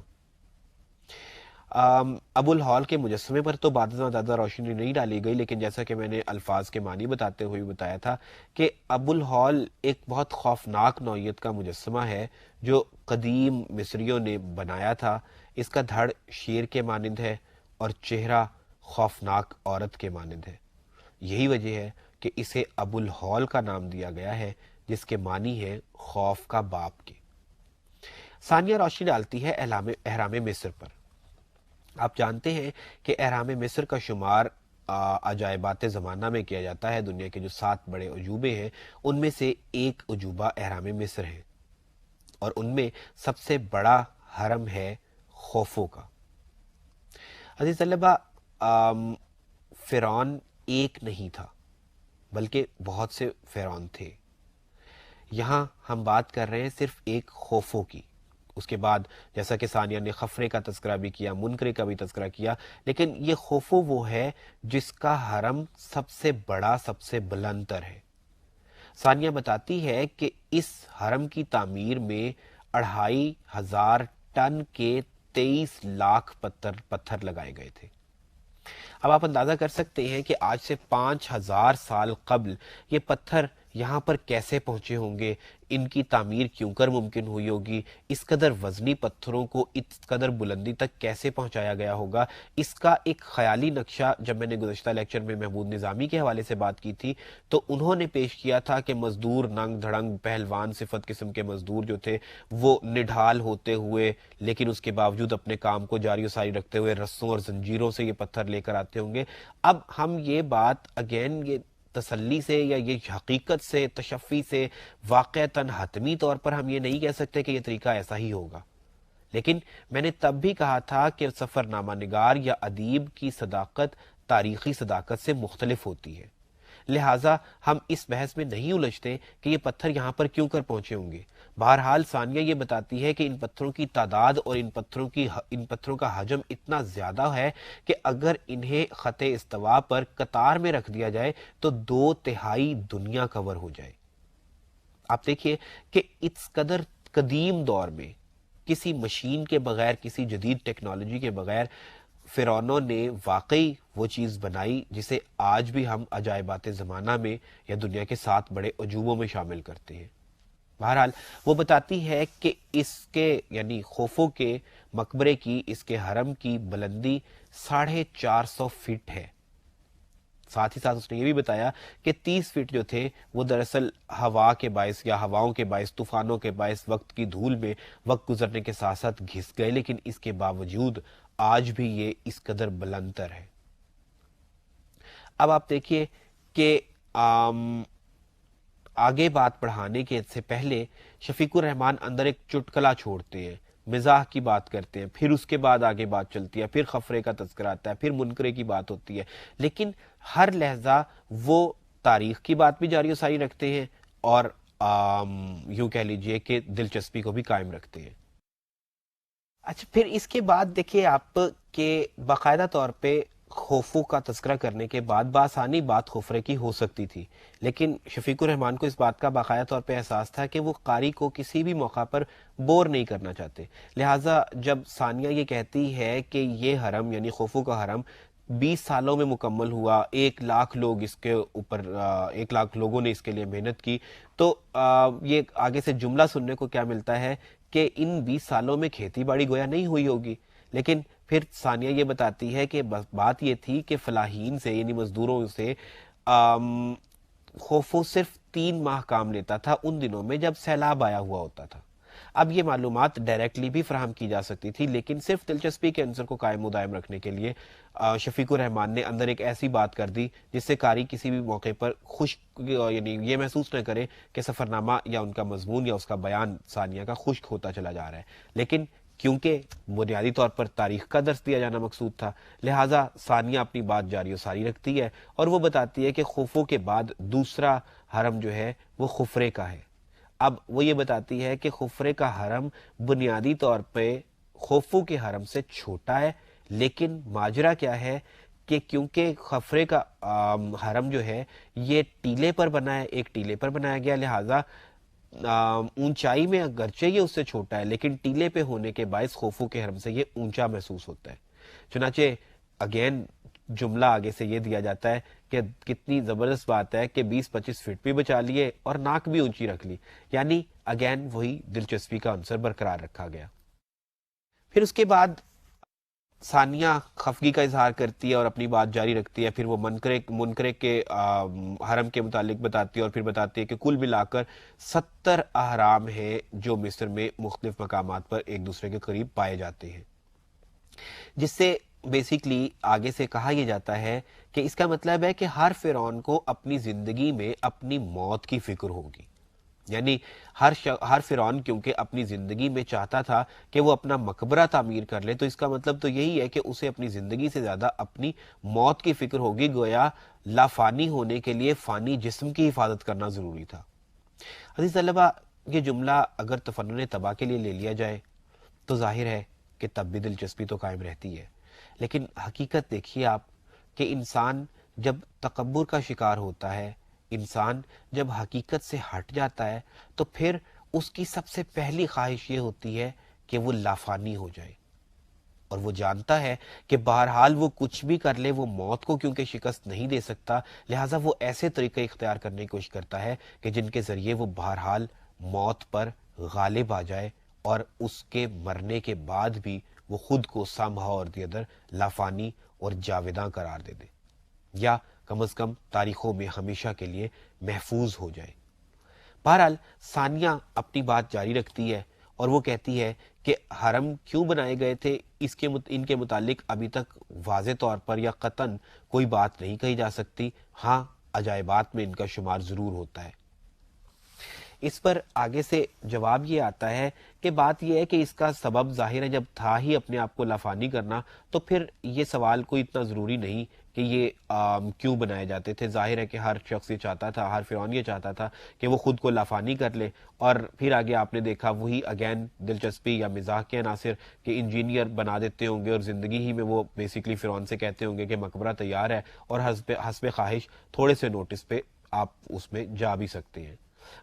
ابو الہول کے مجسمے پر تو بعد ازاں زیادہ روشنی نہیں ڈالی گئی، لیکن جیسا کہ میں نے الفاظ کے معنی بتاتے ہوئے بتایا تھا کہ ابو الہول ایک بہت خوفناک نوعیت کا مجسمہ ہے جو قدیم مصریوں نے بنایا تھا۔ اس کا دھڑ شیر کے مانند ہے اور چہرہ خوفناک عورت کے مانند ہے۔ یہی وجہ ہے کہ اسے ابو الہول کا نام دیا گیا ہے، جس کے معنی ہے خوف کا باپ کے۔ ثانیہ روشنی ڈالتی ہے احرام مصر پر۔ آپ جانتے ہیں کہ احرام مصر کا شمار عجائبات زمانہ میں کیا جاتا ہے۔ دنیا کے جو 7 بڑے عجوبے ہیں ان میں سے ایک عجوبہ احرام مصر ہے، اور ان میں سب سے بڑا حرم ہے خوفو کا۔ عزیز طلبہ، فرعون ایک نہیں تھا بلکہ بہت سے فرعون تھے۔ یہاں ہم بات کر رہے ہیں صرف ایک خوفو کی۔ اس کے بعد جیسا کہ ثانیہ نے خفرے کا تذکرہ بھی کیا، منکرے کا بھی تذکرہ کیا، لیکن یہ خوفو وہ ہے جس کا حرم سب سے بڑا، سب سے بلند تر ہے۔ ثانیہ بتاتی ہے کہ اس حرم کی تعمیر میں 2500 ٹن کے 23 لاکھ پتھر لگائے گئے تھے۔ اب آپ اندازہ کر سکتے ہیں کہ آج سے 5000 سال قبل یہ پتھر یہاں پر کیسے پہنچے ہوں گے، ان کی تعمیر کیوں کر ممکن ہوئی ہوگی، اس قدر وزنی پتھروں کو اس قدر بلندی تک کیسے پہنچایا گیا ہوگا۔ اس کا ایک خیالی نقشہ جب میں نے گزشتہ لیکچر میں محمود نظامی کے حوالے سے بات کی تھی تو انہوں نے پیش کیا تھا کہ مزدور ننگ دھڑنگ پہلوان صفت قسم کے مزدور جو تھے وہ نڈھال ہوتے ہوئے لیکن اس کے باوجود اپنے کام کو جاری و ساری رکھتے ہوئے رسوں اور زنجیروں سے یہ پتھر لے کر آتے ہوں گے۔ اب ہم یہ بات اگین یہ تسلی سے یا یہ حقیقت سے تشفی سے واقعتاً حتمی طور پر ہم یہ نہیں کہہ سکتے کہ یہ طریقہ ایسا ہی ہوگا، لیکن میں نے تب بھی کہا تھا کہ سفر نامہ نگار یا ادیب کی صداقت تاریخی صداقت سے مختلف ہوتی ہے، لہٰذا ہم اس بحث میں نہیں الجھتے کہ یہ پتھر یہاں پر کیوں کر پہنچے ہوں گے۔ بہرحال ثانیہ یہ بتاتی ہے کہ ان پتھروں کی تعداد اور ان پتھروں کا حجم اتنا زیادہ ہے کہ اگر انہیں خط استوا پر قطار میں رکھ دیا جائے تو 2/3 دنیا کور ہو جائے۔ آپ دیکھیے کہ اس قدر قدیم دور میں کسی مشین کے بغیر، کسی جدید ٹیکنالوجی کے بغیر فرعونوں نے واقعی وہ چیز بنائی جسے آج بھی ہم عجائبات زمانہ میں یا دنیا کے 7 بڑے عجوبوں میں شامل کرتے ہیں۔ بہرحال وہ بتاتی ہے کہ اس کے یعنی خوفو کے مقبرے کی، اس کے حرم کی بلندی 450 فٹ ہے۔ ساتھ ہی ساتھ اس نے یہ بھی بتایا کہ 30 فٹ جو تھے وہ دراصل ہوا کے باعث یا ہواؤں کے باعث، طوفانوں کے باعث وقت کی دھول میں وقت گزرنے کے ساتھ ساتھ گھس گئے، لیکن اس کے باوجود آج بھی یہ اس قدر بلند تر ہے۔ اب آپ دیکھیے کہ آگے بات پڑھانے کے سے پہلے شفیق الرحمان اندر ایک چٹکلا چھوڑتے ہیں مزاح کی بات کرتے ہیں، پھر اس کے بعد آگے بات چلتی ہے، پھر خفرے کا تذکرہ آتا ہے، پھر منکرے کی بات ہوتی ہے، لیکن ہر لہجہ وہ تاریخ کی بات بھی جاری و ساری رکھتے ہیں اور یوں کہہ لیجئے کہ دلچسپی کو بھی قائم رکھتے ہیں۔ اچھا، پھر اس کے بعد دیکھیے آپ کہ باقاعدہ طور پہ خوفو کا تذکرہ کرنے کے بعد بآسانی بات خفرے کی ہو سکتی تھی، لیکن شفیق الرحمان کو اس بات کا باقاعدہ طور پہ احساس تھا کہ وہ قاری کو کسی بھی موقع پر بور نہیں کرنا چاہتے، لہٰذا جب ثانیہ یہ کہتی ہے کہ یہ حرم یعنی خوفو کا حرم 20 سالوں میں مکمل ہوا، 1,00,000 لوگ اس کے اوپر 1,00,000 لوگوں نے اس کے لیے محنت کی، تو یہ آگے سے جملہ سننے کو کیا ملتا ہے کہ ان 20 سالوں میں کھیتی باڑی گویا نہیں ہوئی ہوگی، لیکن پھر ثانیہ یہ بتاتی ہے کہ بات یہ تھی کہ فلاحین سے یعنی مزدوروں سے خوفو صرف 3 ماہ کام لیتا تھا ان دنوں میں جب سیلاب آیا ہوا ہوتا تھا۔ اب یہ معلومات ڈائریکٹلی بھی فراہم کی جا سکتی تھی، لیکن صرف دلچسپی کے عنصر کو قائم و دائم رکھنے کے لیے شفیق الرحمان نے اندر ایک ایسی بات کر دی جس سے قاری کسی بھی موقع پر یعنی یہ محسوس نہ کرے کہ سفرنامہ یا ان کا مضمون یا اس کا بیان ثانیہ کا خشک ہوتا چلا جا رہا ہے، لیکن کیونکہ بنیادی طور پر تاریخ کا درس دیا جانا مقصود تھا، لہٰذا ثانیہ اپنی بات جاری و ساری رکھتی ہے اور وہ بتاتی ہے کہ خوفو کے بعد دوسرا حرم جو ہے وہ خفرے کا ہے۔ اب وہ یہ بتاتی ہے کہ خفرے کا حرم بنیادی طور پہ خوفو کے حرم سے چھوٹا ہے، لیکن ماجرا کیا ہے کہ کیونکہ خفرے کا حرم جو ہے یہ ٹیلے پر بنا ہے، ایک ٹیلے پر بنایا گیا، لہٰذا اونچائی میں اگرچہ یہ اس سے چھوٹا ہے لیکن ٹیلے پہ ہونے کے باعث خوفو کے حرم سے یہ اونچا محسوس ہوتا ہے۔ چنانچہ اگین جملہ آگے سے یہ دیا جاتا ہے کہ کتنی زبردست بات ہے کہ 20-25 فٹ بھی بچا لیے اور ناک بھی اونچی رکھ لی، یعنی اگین وہی دلچسپی کا عنصر برقرار رکھا گیا۔ پھر اس کے بعد ثانیہ خفگی کا اظہار کرتی ہے اور اپنی بات جاری رکھتی ہے، پھر وہ منکرے کے حرم کے متعلق بتاتی ہے اور پھر بتاتی ہے کہ کل ملا کر 70 احرام ہیں جو مصر میں مختلف مقامات پر ایک دوسرے کے قریب پائے جاتے ہیں، جس سے بیسیکلی آگے سے کہا یہ جاتا ہے کہ اس کا مطلب ہے کہ ہر فرعون کو اپنی زندگی میں اپنی موت کی فکر ہوگی، یعنی ہر فرعون کیونکہ اپنی زندگی میں چاہتا تھا کہ وہ اپنا مقبرہ تعمیر کر لے، تو اس کا مطلب تو یہی ہے کہ اسے اپنی زندگی سے زیادہ اپنی موت کی فکر ہوگی، گویا لافانی ہونے کے لیے فانی جسم کی حفاظت کرنا ضروری تھا۔ عزیز طلبہ، یہ جملہ اگر تفنن طبع کے لیے لے لیا جائے تو ظاہر ہے کہ تب بھی دلچسپی تو قائم رہتی ہے، لیکن حقیقت دیکھیے آپ کہ انسان جب تکبر کا شکار ہوتا ہے، انسان جب حقیقت سے ہٹ جاتا ہے تو پھر اس کی سب سے پہلی خواہش یہ ہوتی ہے کہ وہ لافانی ہو جائے، اور وہ جانتا ہے کہ بہرحال وہ کچھ بھی کر لے وہ موت کو کیونکہ شکست نہیں دے سکتا، لہٰذا وہ ایسے طریقے اختیار کرنے کی کوشش کرتا ہے کہ جن کے ذریعے وہ بہرحال موت پر غالب آ جائے اور اس کے مرنے کے بعد بھی وہ خود کو somehow or the other لافانی اور جاویداں قرار دے دے، یا کم از کم تاریخوں میں ہمیشہ کے لیے محفوظ ہو جائے۔ بہرحال ثانیہ اپنی بات جاری رکھتی ہے اور وہ کہتی ہے کہ حرم کیوں بنائے گئے تھے ان کے متعلق ابھی تک واضح طور پر یا قطعاً کوئی بات نہیں کہی جا سکتی، ہاں عجائبات میں ان کا شمار ضرور ہوتا ہے۔ اس پر آگے سے جواب یہ آتا ہے کہ بات یہ ہے کہ اس کا سبب ظاہر ہے جب تھا ہی اپنے آپ کو لافانی کرنا، تو پھر یہ سوال کوئی اتنا ضروری نہیں کہ یہ کیوں بنائے جاتے تھے۔ ظاہر ہے کہ ہر شخص یہ چاہتا تھا، ہر فرعون یہ چاہتا تھا کہ وہ خود کو لافانی کر لے، اور پھر آگے آپ نے دیکھا وہی اگین دلچسپی یا مزاح کے عناصر کہ انجینئر بنا دیتے ہوں گے اور زندگی ہی میں وہ بیسیکلی فرعون سے کہتے ہوں گے کہ مقبرہ تیار ہے، اور حسب خواہش تھوڑے سے نوٹس پہ آپ اس میں جا بھی سکتے ہیں۔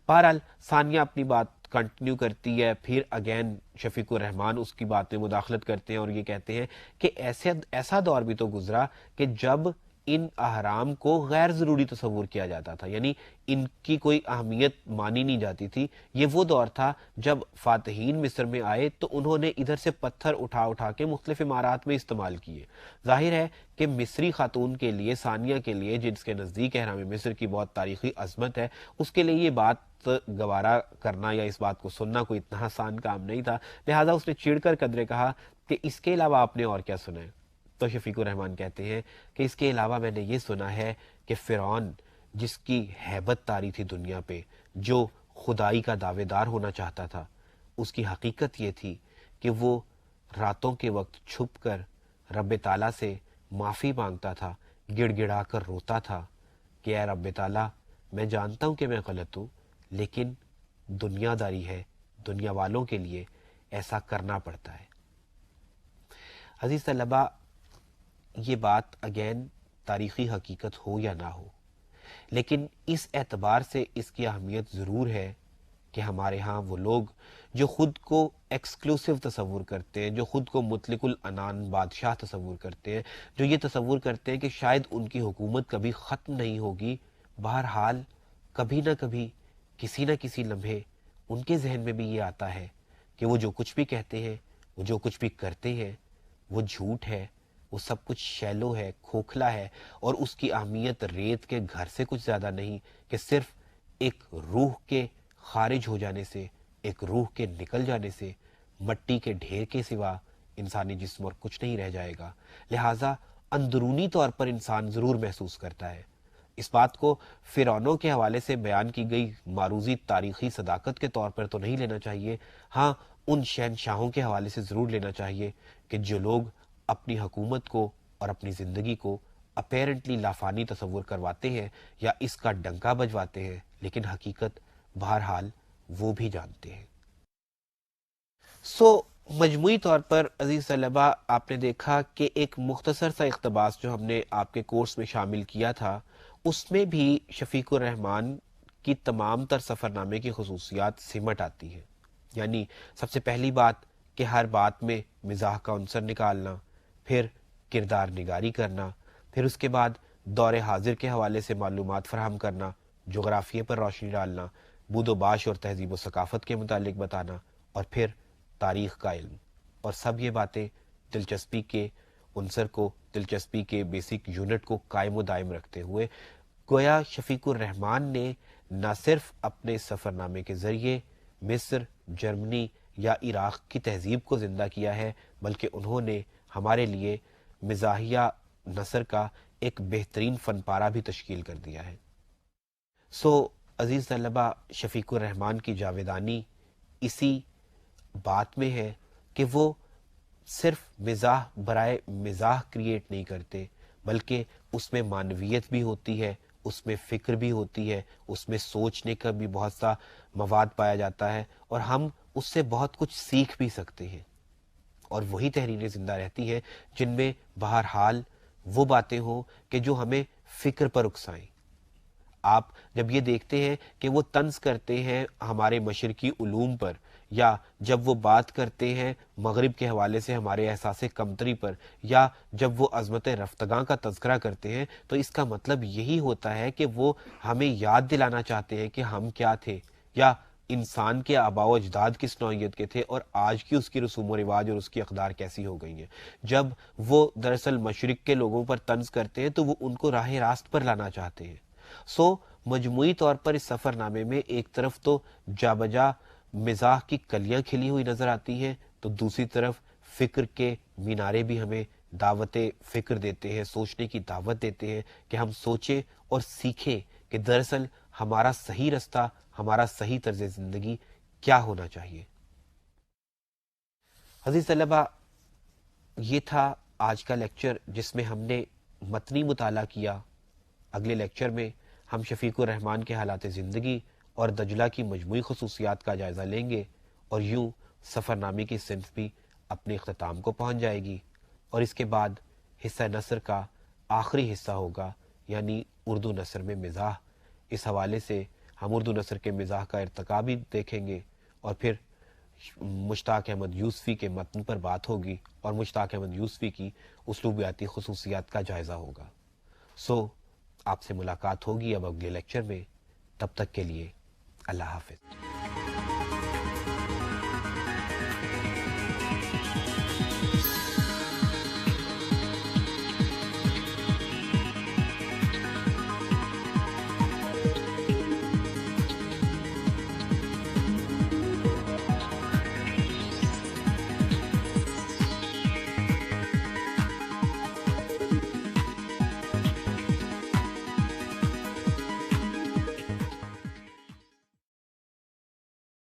بہرحال ثانیہ اپنی بات کنٹینیو کرتی ہے، پھر اگین شفیق الرحمان اس کی بات میں مداخلت کرتے ہیں اور یہ کہتے ہیں کہ ایسا دور بھی تو گزرا کہ جب ان احرام کو غیر ضروری تصور کیا جاتا تھا، یعنی ان کی کوئی اہمیت مانی نہیں جاتی تھی۔ یہ وہ دور تھا جب فاتحین مصر میں آئے تو انہوں نے ادھر سے پتھر اٹھا کے مختلف عمارات میں استعمال کیے۔ ظاہر ہے کہ مصری خاتون کے لیے، ثانیہ کے لیے جس کے نزدیک احرام مصر کی بہت تاریخی عظمت ہے، اس کے لیے یہ بات گوارا کرنا یا اس بات کو سننا کوئی اتنا آسان کام نہیں تھا، لہٰذا اس نے چڑ کر قدرے کہا کہ اس کے علاوہ آپ نے اور کیا سنا ہے؟ تو شفیق الرحمان کہتے ہیں کہ اس کے علاوہ میں نے یہ سنا ہے کہ فرعون جس کی ہیبت طاری تھی دنیا پہ، جو خدائی کا دعوے دار ہونا چاہتا تھا، اس کی حقیقت یہ تھی کہ وہ راتوں کے وقت چھپ کر رب تعالیٰ سے معافی مانگتا تھا، گڑ گڑا کر روتا تھا کہ اے رب تعالیٰ، میں جانتا ہوں کہ میں غلط ہوں، لیکن دنیا داری ہے، دنیا والوں کے لیے ایسا کرنا پڑتا ہے۔ عزیز طلبہ، یہ بات اگین تاریخی حقیقت ہو یا نہ ہو، لیکن اس اعتبار سے اس کی اہمیت ضرور ہے کہ ہمارے ہاں وہ لوگ جو خود کو ایکسکلوسیو تصور کرتے ہیں، جو خود کو مطلق العنان بادشاہ تصور کرتے ہیں، جو یہ تصور کرتے ہیں کہ شاید ان کی حکومت کبھی ختم نہیں ہوگی، بہرحال کبھی نہ کبھی کسی نہ کسی لمحے ان کے ذہن میں بھی یہ آتا ہے کہ وہ جو کچھ بھی کہتے ہیں، وہ جو کچھ بھی کرتے ہیں، وہ جھوٹ ہے، وہ سب کچھ شیلو ہے، کھوکھلا ہے، اور اس کی اہمیت ریت کے گھر سے کچھ زیادہ نہیں کہ صرف ایک روح کے خارج ہو جانے سے، ایک روح کے نکل جانے سے مٹی کے ڈھیر کے سوا انسانی جسم اور کچھ نہیں رہ جائے گا۔ لہٰذا اندرونی طور پر انسان ضرور محسوس کرتا ہے۔ اس بات کو فرعونوں کے حوالے سے بیان کی گئی معروضی تاریخی صداقت کے طور پر تو نہیں لینا چاہیے، ہاں ان شہنشاہوں کے حوالے سے ضرور لینا چاہیے کہ جو لوگ اپنی حکومت کو اور اپنی زندگی کو اپیرنٹلی لافانی تصور کرواتے ہیں یا اس کا ڈنکا بجواتے ہیں، لیکن حقیقت بہرحال وہ بھی جانتے ہیں۔ مجموعی طور پر عزیز طلبہ، آپ نے دیکھا کہ ایک مختصر سا اقتباس جو ہم نے آپ کے کورس میں شامل کیا تھا، اس میں بھی شفیق الرحمان کی تمام تر سفر نامے کی خصوصیات سمٹ آتی ہیں۔ یعنی سب سے پہلی بات کہ ہر بات میں مزاح کا عنصر نکالنا، پھر کردار نگاری کرنا، پھر اس کے بعد دور حاضر کے حوالے سے معلومات فراہم کرنا، جغرافیے پر روشنی ڈالنا، بود و باش اور تہذیب و ثقافت کے متعلق بتانا، اور پھر تاریخ کا علم، اور سب یہ باتیں دلچسپی کے عنصر کو، دلچسپی کے بیسک یونٹ کو قائم و دائم رکھتے ہوئے گویا شفیق الرحمان نے نہ صرف اپنے سفر نامے کے ذریعے مصر، جرمنی یا عراق کی تہذیب کو زندہ کیا ہے، بلکہ انہوں نے ہمارے لیے مزاحیہ نثر کا ایک بہترین فن پارہ بھی تشکیل کر دیا ہے۔ عزیز طلبہ، شفیق الرحمان کی جاویدانی اسی بات میں ہے کہ وہ صرف مزاح برائے مزاح کریٹ نہیں کرتے، بلکہ اس میں معنویت بھی ہوتی ہے، اس میں فکر بھی ہوتی ہے، اس میں سوچنے کا بھی بہت سا مواد پایا جاتا ہے، اور ہم اس سے بہت کچھ سیکھ بھی سکتے ہیں۔ اور وہی تحریریں زندہ رہتی ہیں جن میں بہرحال وہ باتیں ہوں کہ جو ہمیں فکر پر اکسائیں۔ آپ جب یہ دیکھتے ہیں کہ وہ طنز کرتے ہیں ہمارے مشرقی علوم پر، یا جب وہ بات کرتے ہیں مغرب کے حوالے سے ہمارے احساس کمتری پر، یا جب وہ عظمت رفتگاں کا تذکرہ کرتے ہیں، تو اس کا مطلب یہی ہوتا ہے کہ وہ ہمیں یاد دلانا چاہتے ہیں کہ ہم کیا تھے، یا انسان کے آباء و اجداد کس نوعیت کے تھے، اور آج کی اس کی رسوم و رواج اور اس کی اقدار کیسی ہو گئی ہیں۔ جب وہ دراصل مشرق کے لوگوں پر طنز کرتے ہیں تو وہ ان کو راہ راست پر لانا چاہتے ہیں۔ مجموعی طور پر اس سفر نامے میں ایک طرف تو جا بجا مزاح کی کلیاں کھلی ہوئی نظر آتی ہیں، تو دوسری طرف فکر کے مینارے بھی ہمیں دعوت فکر دیتے ہیں، سوچنے کی دعوت دیتے ہیں کہ ہم سوچیں اور سیکھیں کہ دراصل ہمارا صحیح رستہ، ہمارا صحیح طرز زندگی کیا ہونا چاہیے۔ عزیز طلبہ، یہ تھا آج کا لیکچر جس میں ہم نے متنی مطالعہ کیا۔ اگلے لیکچر میں ہم شفیق الرحمان کے حالات زندگی اور دجلہ کی مجموعی خصوصیات کا جائزہ لیں گے، اور یوں سفر نامے کی صنف بھی اپنے اختتام کو پہنچ جائے گی، اور اس کے بعد حصہ نثر کا آخری حصہ ہوگا، یعنی اردو نثر میں مزاح۔ اس حوالے سے ہم اردو نثر کے مزاح کا ارتقا بھی دیکھیں گے، اور پھر مشتاق احمد یوسفی کے متن پر بات ہوگی، اور مشتاق احمد یوسفی کی اسلوبیاتی خصوصیات کا جائزہ ہوگا۔ آپ سے ملاقات ہوگی اب اگلے لیکچر میں، تب تک کے لیے اللہ حافظ۔